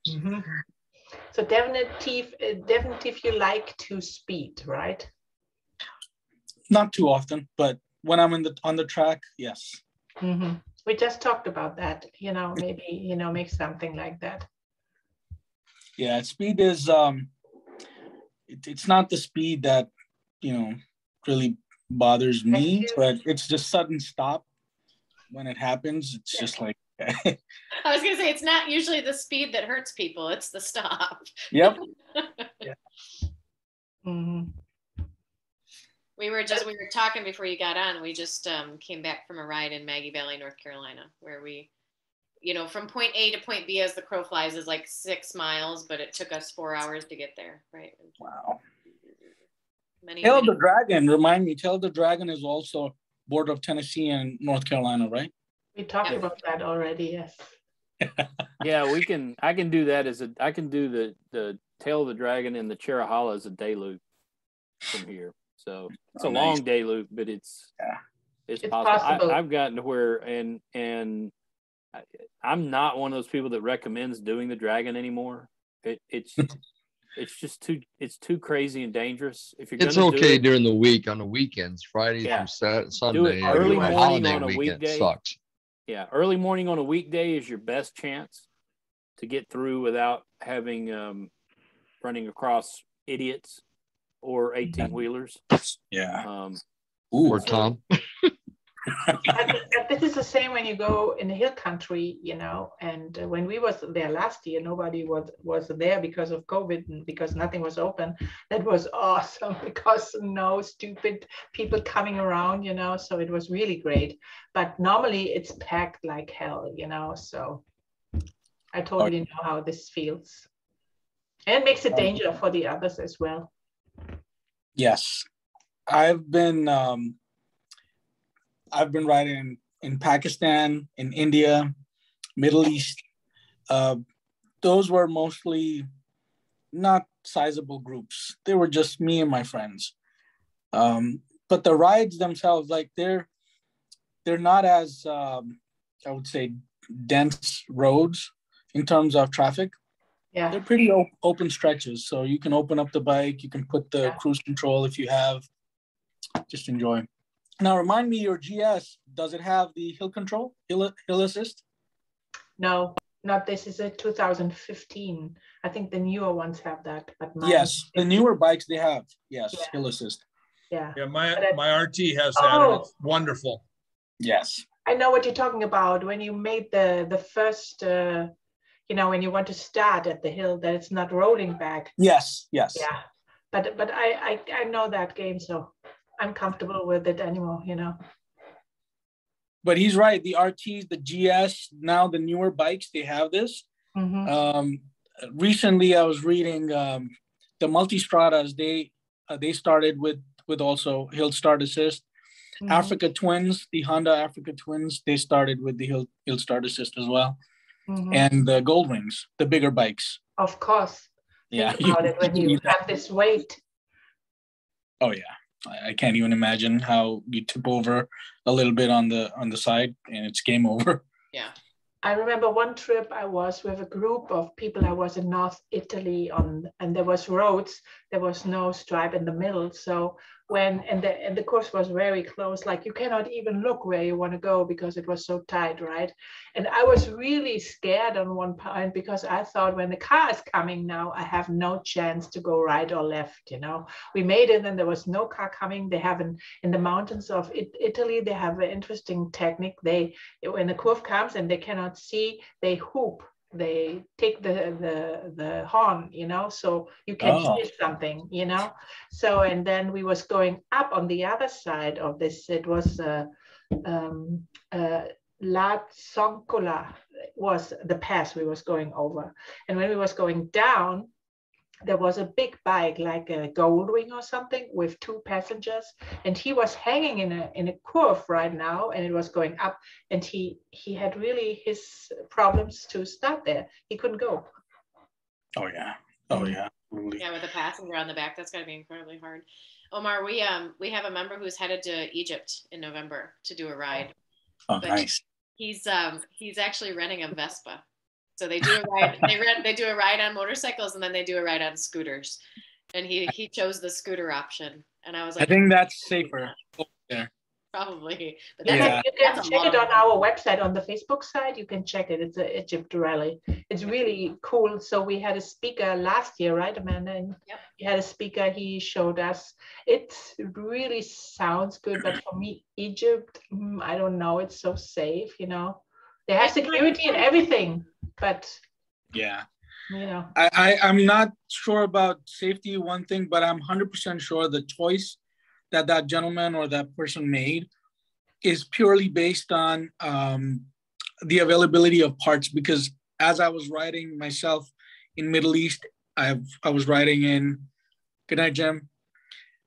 Mm-hmm. So definitely you like to speed, right? Not too often, but when I'm on the track, yes. Mm-hmm. We just talked about that, maybe, make something like that. Yeah, speed is, it's not the speed that, really bothers me, but it's just sudden stop when it happens. It's just like, I was gonna say, it's not usually the speed that hurts people, it's the stop. Yep. Yeah. Mm-hmm. We were talking before you got on. We just came back from a ride in Maggie Valley, North Carolina, where we, from point A to point B as the crow flies is like 6 miles, but it took us 4 hours to get there. Right. Wow. Tail of the Dragon, remind me, Tail of the Dragon is also border of Tennessee and North Carolina, right? We talked about that already, yes. Yeah, I can do that I can do the Tail of the Dragon and the Cherahala as a day loop from here. So it's a long day loop, but it's possible. I've gotten to where, and I'm not one of those people that recommends doing the Dragon anymore. It's just too crazy and dangerous. If you're it's okay during the week, on the weekends, Friday through Sunday. Do it early morning on a weekend weekday. Sucks. Yeah, early morning on a weekday is your best chance to get through without having running across idiots or 18-wheelers. Yeah. Or Tom. This is the same when you go in the hill country, and when we was there last year, nobody was there because of COVID and because nothing was open. That was awesome because no stupid people coming around, so it was really great. But normally it's packed like hell, so I totally know how this feels. And it makes it dangerous for the others as well. Yes. I've been riding in Pakistan, in India, Middle East. Those were mostly not sizable groups. They were just me and my friends. But the rides themselves, like they're not as I would say dense roads in terms of traffic. Yeah, they're pretty open stretches, so you can open up the bike. You can put the cruise control if you have. Just enjoy. Now, remind me, your GS, does it have the hill control, hill assist? No, not this. Is a 2015. I think the newer ones have that. But yes, the newer bikes they have. Yes, hill assist. Yeah. Yeah, my RT has that. And it's wonderful. Yes. I know what you're talking about. When you made the first, when you want to start at the hill, that it's not rolling back. Yes. Yes. Yeah, but I know that game, so I'm comfortable with it anymore, But he's right. The RTs, the GS, now the newer bikes, they have this. Mm-hmm. Recently, I was reading the Multistradas. They started with also hill start assist. Mm-hmm. Africa Twins, the Honda Africa Twins, they started with the hill start assist as well. Mm-hmm. And the Gold Wings, the bigger bikes. Of course. Yeah. Think about it when you have this weight. Oh yeah. I can't even imagine how you tip over a little bit on the side and it's game over. Yeah. I remember one trip I was with a group of people. I was in North Italy and there was roads. There was no stripe in the middle. So and the course was very close, like you cannot even look where you want to go because it was so tight, right? And I was really scared on one point because I thought when the car is coming now, I have no chance to go right or left, We made it and there was no car coming. They have in the mountains of Italy, they have an interesting technique. When the curve comes and they cannot see, they hoop. They take the horn, so you can hear something, So, and then we was going up on the other side of this. It was La Zoncola was the pass we was going over. And when we was going down, there was a big bike, like a Goldwing or something, with 2 passengers, and he was hanging in a curve right now, and it was going up, and he had really his problems to start there. He couldn't go. Oh yeah. Yeah, with a passenger on the back, that's got to be incredibly hard. Omar, we have a member who's headed to Egypt in November to do a ride. Oh, But nice. He's actually renting a Vespa. So they do a ride. They do a ride on motorcycles, and then they do a ride on scooters. And he chose the scooter option, and I was like, I think that's safer. Yeah. Probably. But Yeah. You can check it on our website on the Facebook side. You can check it. It's a Egypt rally. It's really cool. So we had a speaker last year, right, Amanda? And Yep. We had a speaker. He showed us. It really sounds good, but for me, Egypt, I don't know. It's so safe, you know. They have security and everything, but Yeah. you know. I'm not sure about safety, one thing, but I'm 100% sure the choice that gentleman or that person made is purely based on the availability of parts. Because as I was riding myself in Middle East, I was riding in, good night, Jim.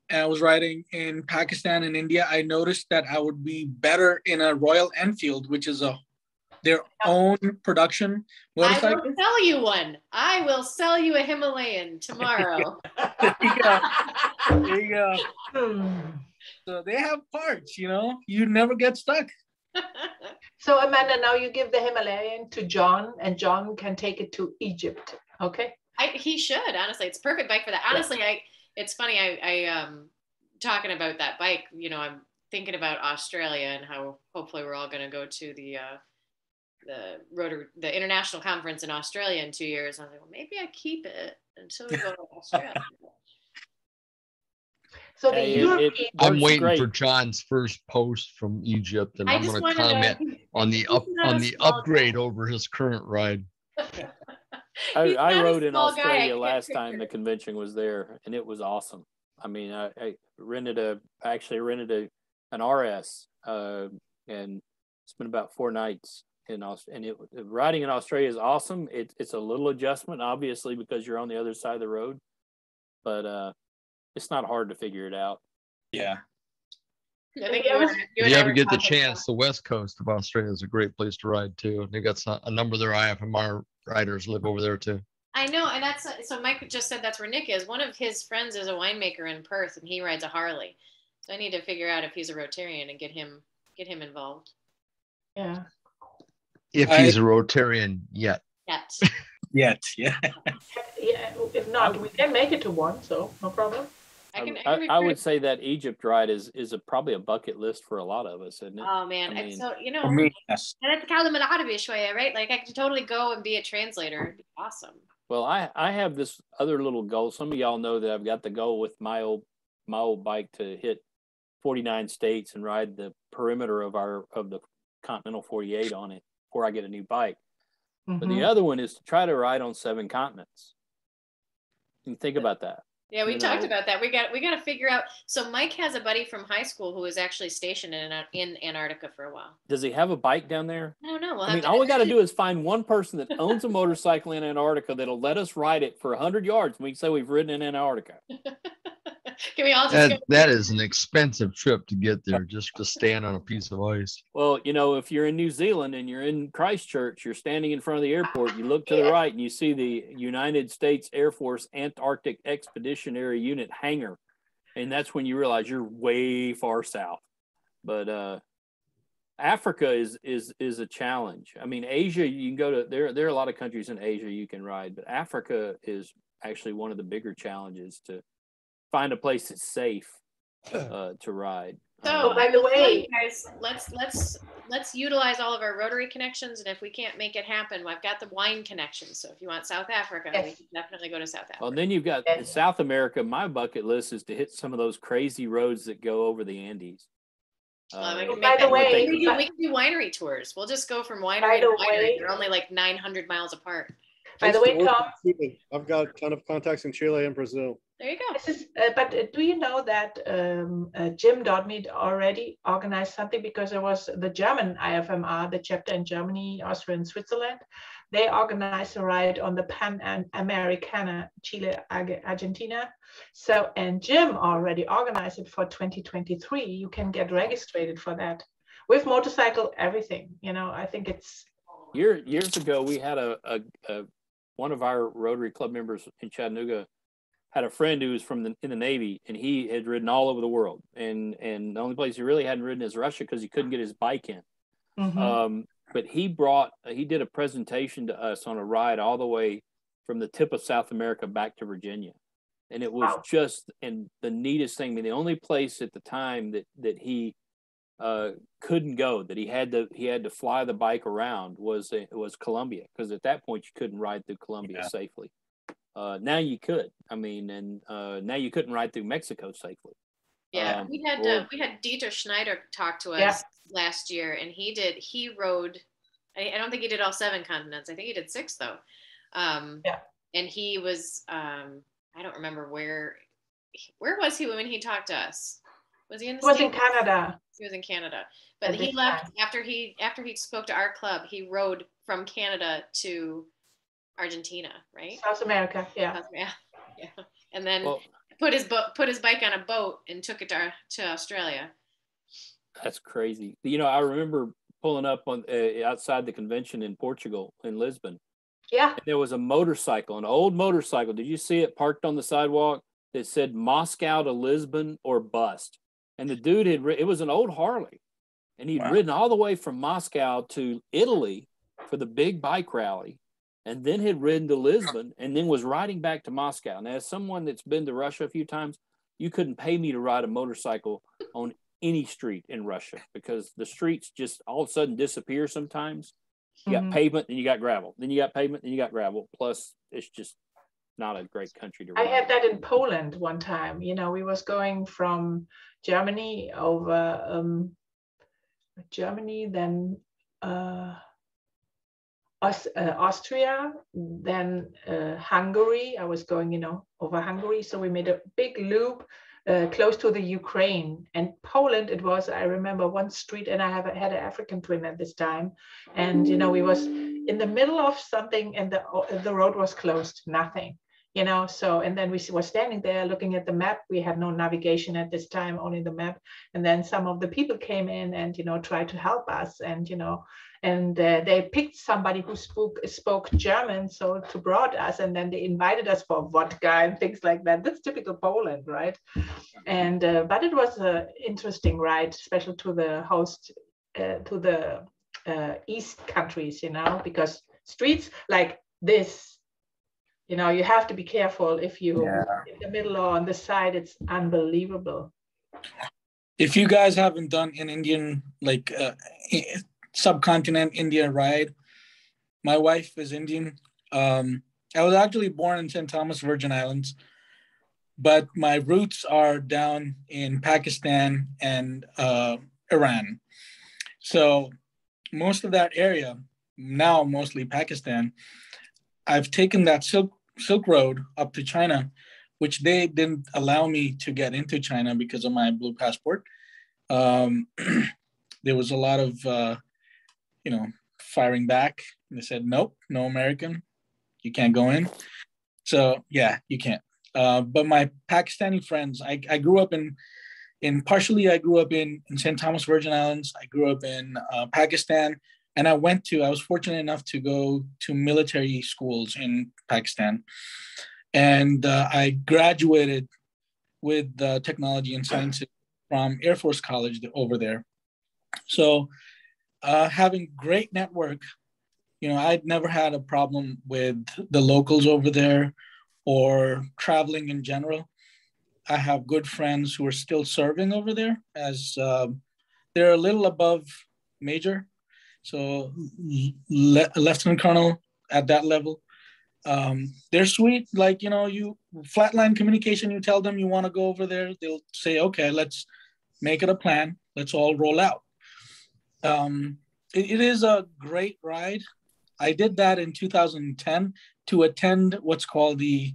And I was riding in Pakistan and India. I noticed that I would be better in a Royal Enfield, which is their own production motorcycle. I will sell you one. I will sell you a Himalayan tomorrow. There you go. So they have parts, you know, you never get stuck. So Amanda, now you give the Himalayan to John, and John can take it to Egypt. Okay. He should, honestly. It's a perfect bike for that. Honestly, it's funny. I talking about that bike, you know, I'm thinking about Australia and how hopefully we're all going to go to the international conference in Australia in 2 years. I was like, well, maybe I keep it until we go to Australia. So I'm waiting for John's first post from Egypt, and I'm going to comment on the upgrade over his current ride. I rode in Australia last time the convention was there, and it was awesome. I mean, I actually rented an RS, and spent about 4 nights in Australia. And riding in Australia is awesome. It's a little adjustment, obviously, because you're on the other side of the road, but it's not hard to figure it out. Yeah. If you ever get the chance, the west coast of Australia is a great place to ride too. They got a number of their IFMR riders live over there too. I know, and that's so. Mike just said that's where Nick is. One of his friends is a winemaker in Perth, and he rides a Harley. So I need to figure out if he's a Rotarian and get him involved. Yeah. If he's a Rotarian yet. Yeah. Yeah. If not, we can make it to one, so no problem. I would say that Egypt ride is probably a bucket list for a lot of us, isn't it? Oh man, I mean, so you know, yes. right? Like I could totally go and be a translator. It'd be awesome. Well, I have this other little goal. Some of y'all know that I've got the goal with my old bike to hit 49 states and ride the perimeter of the Continental 48 on it before I get a new bike. Mm-hmm. But the other one is to try to ride on 7 continents. And think about that. Yeah, we talked about that. We got to figure out. So Mike has a buddy from high school who was actually stationed in Antarctica for a while. Does he have a bike down there? I don't know. I mean, all we got to do is find one person that owns a motorcycle in Antarctica that'll let us ride it for 100 yards. And we can say we've ridden in Antarctica. Can we all just that is an expensive trip to get there just to stand on a piece of ice. Well, you know, if you're in New Zealand and you're in Christchurch, you're standing in front of the airport, you look to the right and you see the United States Air Force Antarctic Expeditionary Unit hangar. And that's when you realize you're way far south. But Africa is a challenge. I mean, Asia, you can go to, there are a lot of countries in Asia you can ride, but Africa is actually one of the bigger challenges to find a place that's safe to ride. So by the way, guys, let's utilize all of our Rotary connections, and if we can't make it happen, I've got the wine connections. So if you want South Africa, we can definitely go to South Africa. Well, then you've got South America. My bucket list is to hit some of those crazy roads that go over the Andes. We can do winery tours. We'll just go from winery to winery. They're only like 900 miles apart. By the way, Tom, I've got a ton of contacts in Chile and Brazil. There you go. But do you know that Jim Dodmead already organized something, because there was the German IFMR, the chapter in Germany, Austria, and Switzerland. They organized a ride on the Pan Americana, Chile, Argentina. So, and Jim already organized it for 2023. You can get registered for that with motorcycle, everything. You know, I think it's. Years ago, we had a one of our Rotary Club members in Chattanooga had a friend who was in the Navy, and he had ridden all over the world. And the only place he really hadn't ridden is Russia because he couldn't get his bike in. But he did a presentation to us on a ride all the way from the tip of South America back to Virginia. And it was and the neatest thing. I mean, the only place at the time that he couldn't go, that he had to fly the bike around was Colombia, because at that point you couldn't ride through Colombia safely. Now you could. I mean, and now you couldn't ride through Mexico safely. Yeah, we had Dieter Schneider talk to us last year, and he rode. I don't think he did all 7 continents. I think he did 6 though. And he was. I don't remember where was he when he talked to us? Was he in the States? In Canada. He was in Canada, but he left after he spoke to our club. He rode from Canada to Argentina, right? South America, yeah. And then put his bike on a boat and took it to Australia. That's crazy. You know, I remember pulling up on outside the convention in Portugal, in Lisbon. Yeah. And there was a motorcycle, an old motorcycle. Did you see it parked on the sidewalk that said Moscow to Lisbon or bust? And the dude it was an old Harley, and he'd ridden all the way from Moscow to Italy for the big bike rally, and then had ridden to Lisbon, and then was riding back to Moscow. Now, as someone that's been to Russia a few times, you couldn't pay me to ride a motorcycle on any street in Russia, because the streets just all of a sudden disappear sometimes. You got pavement, then you got gravel. Then you got pavement, then you got gravel. Plus, it's just not a great country to ride. I had that in Poland one time. You know, we was going from Germany over Germany, then Austria, then Hungary. I was going, over Hungary. So we made a big loop close to the Ukraine. And Poland, it was, I remember one street, and I had an African twin at this time. And, we was in the middle of something, and the road was closed, nothing. So, and then we were standing there looking at the map. We had no navigation at this time, only the map. And then some of the people came in and, tried to help us. And, and they picked somebody who spoke German, so to brought us. And then they invited us for vodka and things like that. That's typical Poland, right? And, but it was an interesting ride, especially to the host, to the East countries, because streets like this, you have to be careful if you in the middle or on the side. It's unbelievable. If you guys haven't done an Indian, subcontinent India ride, my wife is Indian. I was actually born in St. Thomas, Virgin Islands, but my roots are down in Pakistan and Iran. So most of that area, now mostly Pakistan, I've taken that Silk Road up to China, which they didn't allow me to get into China because of my blue passport. There was a lot of, firing back. And they said, nope, no American, you can't go in. So yeah, you can't. But my Pakistani friends, I grew up in I grew up in St. Thomas, Virgin Islands. I grew up in Pakistan. And I was fortunate enough to go to military schools in Pakistan. And I graduated with technology and sciences from Air Force College over there. So having great network, I'd never had a problem with the locals over there or traveling in general. I have good friends who are still serving over there, as they're a little above major. So lieutenant colonel at that level. They're sweet. You flatline communication, you tell them you want to go over there, they'll say, okay, let's make it a plan. Let's all roll out. It is a great ride. I did that in 2010 to attend what's called the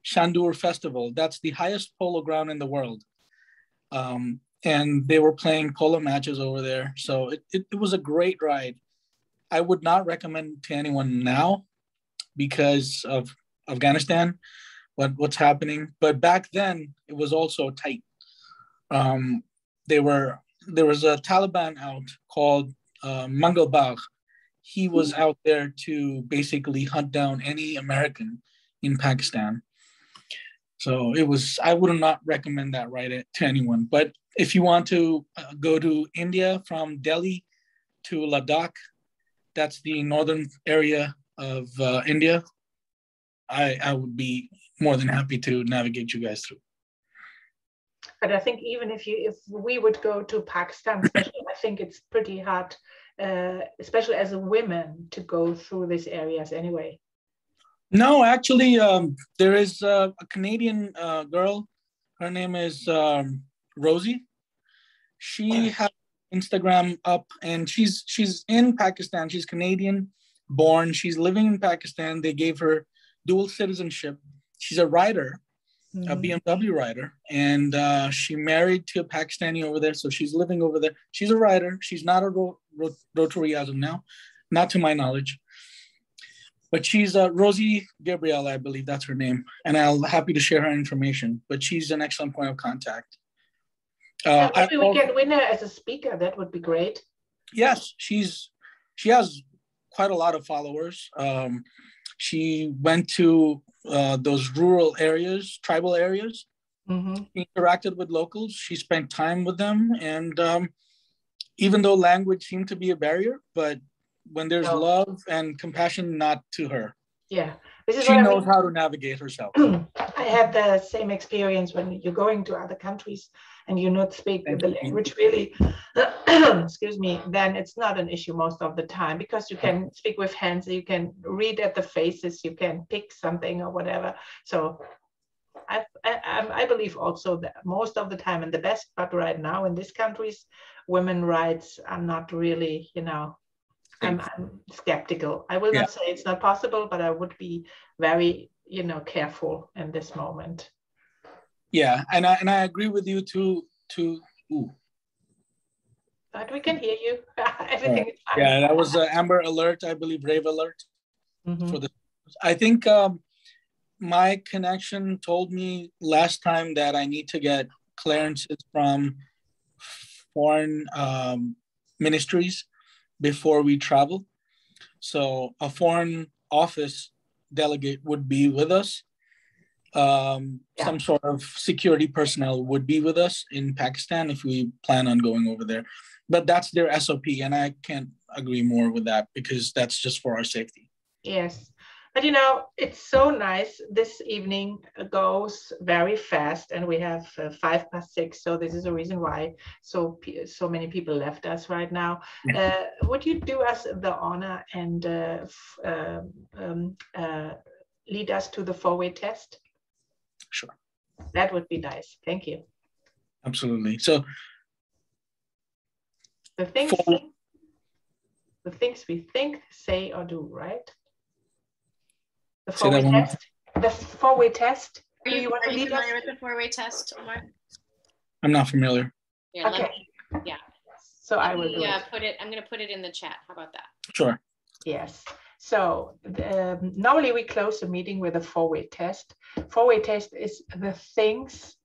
Chandur Festival. That's the highest polo ground in the world. And they were playing polo matches over there. So it was a great ride. I would not recommend to anyone now because of Afghanistan, what's happening. But back then, it was also tight. There was a Taliban out called Mangal Bagh. He was out there to basically hunt down any American in Pakistan. So I would not recommend that ride to anyone. But if you want to go to India from Delhi to Ladakh, that's the northern area of India, I would be more than happy to navigate you guys through. But I think even if we would go to Pakistan, especially, I think it's pretty hard, especially as a woman, to go through these areas anyway. No, actually, there is a Canadian girl. Her name is Rosie. She has Instagram up, and she's in Pakistan. She's Canadian born. She's living in Pakistan. They gave her dual citizenship. She's a rider, a BMW rider, and she married to a Pakistani over there. So she's living over there. She's a rider. She's not a Rotary as of now, not to my knowledge. But she's Rosie Gabrielle, I believe that's her name. And I'll happy to share her information, but she's an excellent point of contact. Maybe we can win her as a speaker. That would be great. Yes, she has quite a lot of followers. She went to those rural areas, tribal areas, interacted with locals. She spent time with them. And even though language seemed to be a barrier, but when there's love and compassion, not to her. Yeah. She knows how to navigate herself. I had the same experience when you're going to other countries and you not speak the language really, excuse me, then it's not an issue most of the time because you can speak with hands, you can read at the faces, you can pick something or whatever. So I believe also that most of the time and the best, but right now in these countries, women's rights are not really, I'm skeptical. I will not say it's not possible, but I would be very, careful in this moment. Yeah, and I agree with you too. But we can hear you. Everything is fine. Yeah, that was Amber Alert, I believe, Rave Alert. For the. I think my connection told me last time that I need to get clearances from foreign ministries before we travel. So a foreign office delegate would be with us. Some sort of security personnel would be with us in Pakistan if we plan on going over there. But that's their SOP, and I can't agree more with that because that's just for our safety. Yes. But it's so nice. This evening goes very fast, and we have 6:05. So this is a reason why so many people left us right now. Would you do us the honor and lead us to the 4-way test? Sure. That would be nice. Thank you. Absolutely. So the things we think, say, or do, right? The 4-way test. The 4-way test. Are you familiar with the 4-way test, Omar? I'm not familiar. Yeah, okay. So I will do it. I'm going to put it in the chat. How about that? Sure. Yes. So normally we close the meeting with a 4-way test. 4-way test is the things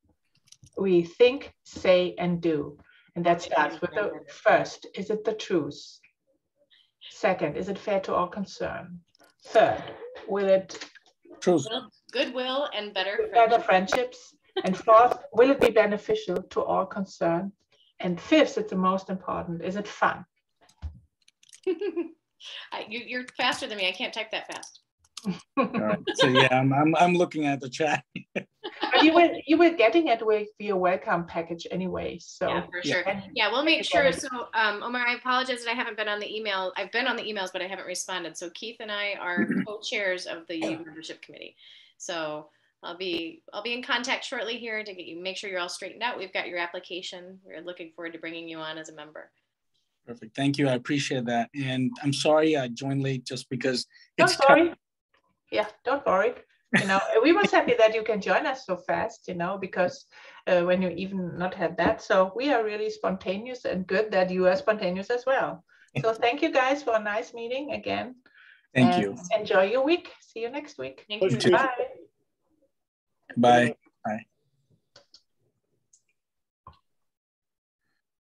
we think, say, and do. And that starts with the first, is it the truth? Second, is it fair to all concerned? Third, will it truth, goodwill and better friendships? And fourth, will it be beneficial to all concerned? And fifth, it's the most important, is it fun? You're faster than me. I can't type that fast. All right. So yeah, I'm looking at the chat. But you were getting it with your welcome package anyway. So yeah, for sure. Yeah, we'll make sure. So Omar, I apologize that I haven't been on the email. I've been on the emails, but I haven't responded. So Keith and I are co-chairs of the membership committee. So I'll be in contact shortly here to make sure you're all straightened out. We've got your application. We're looking forward to bringing you on as a member. Perfect. Thank you. I appreciate that. And I'm sorry I joined late just because it's sorry. Yeah, don't worry. We were happy that you can join us so fast, because when you even not had that. So we are really spontaneous and good that you are spontaneous as well. So thank you guys for a nice meeting again. Thank you. Enjoy your week. See you next week. Thank you. Bye. Bye. Bye.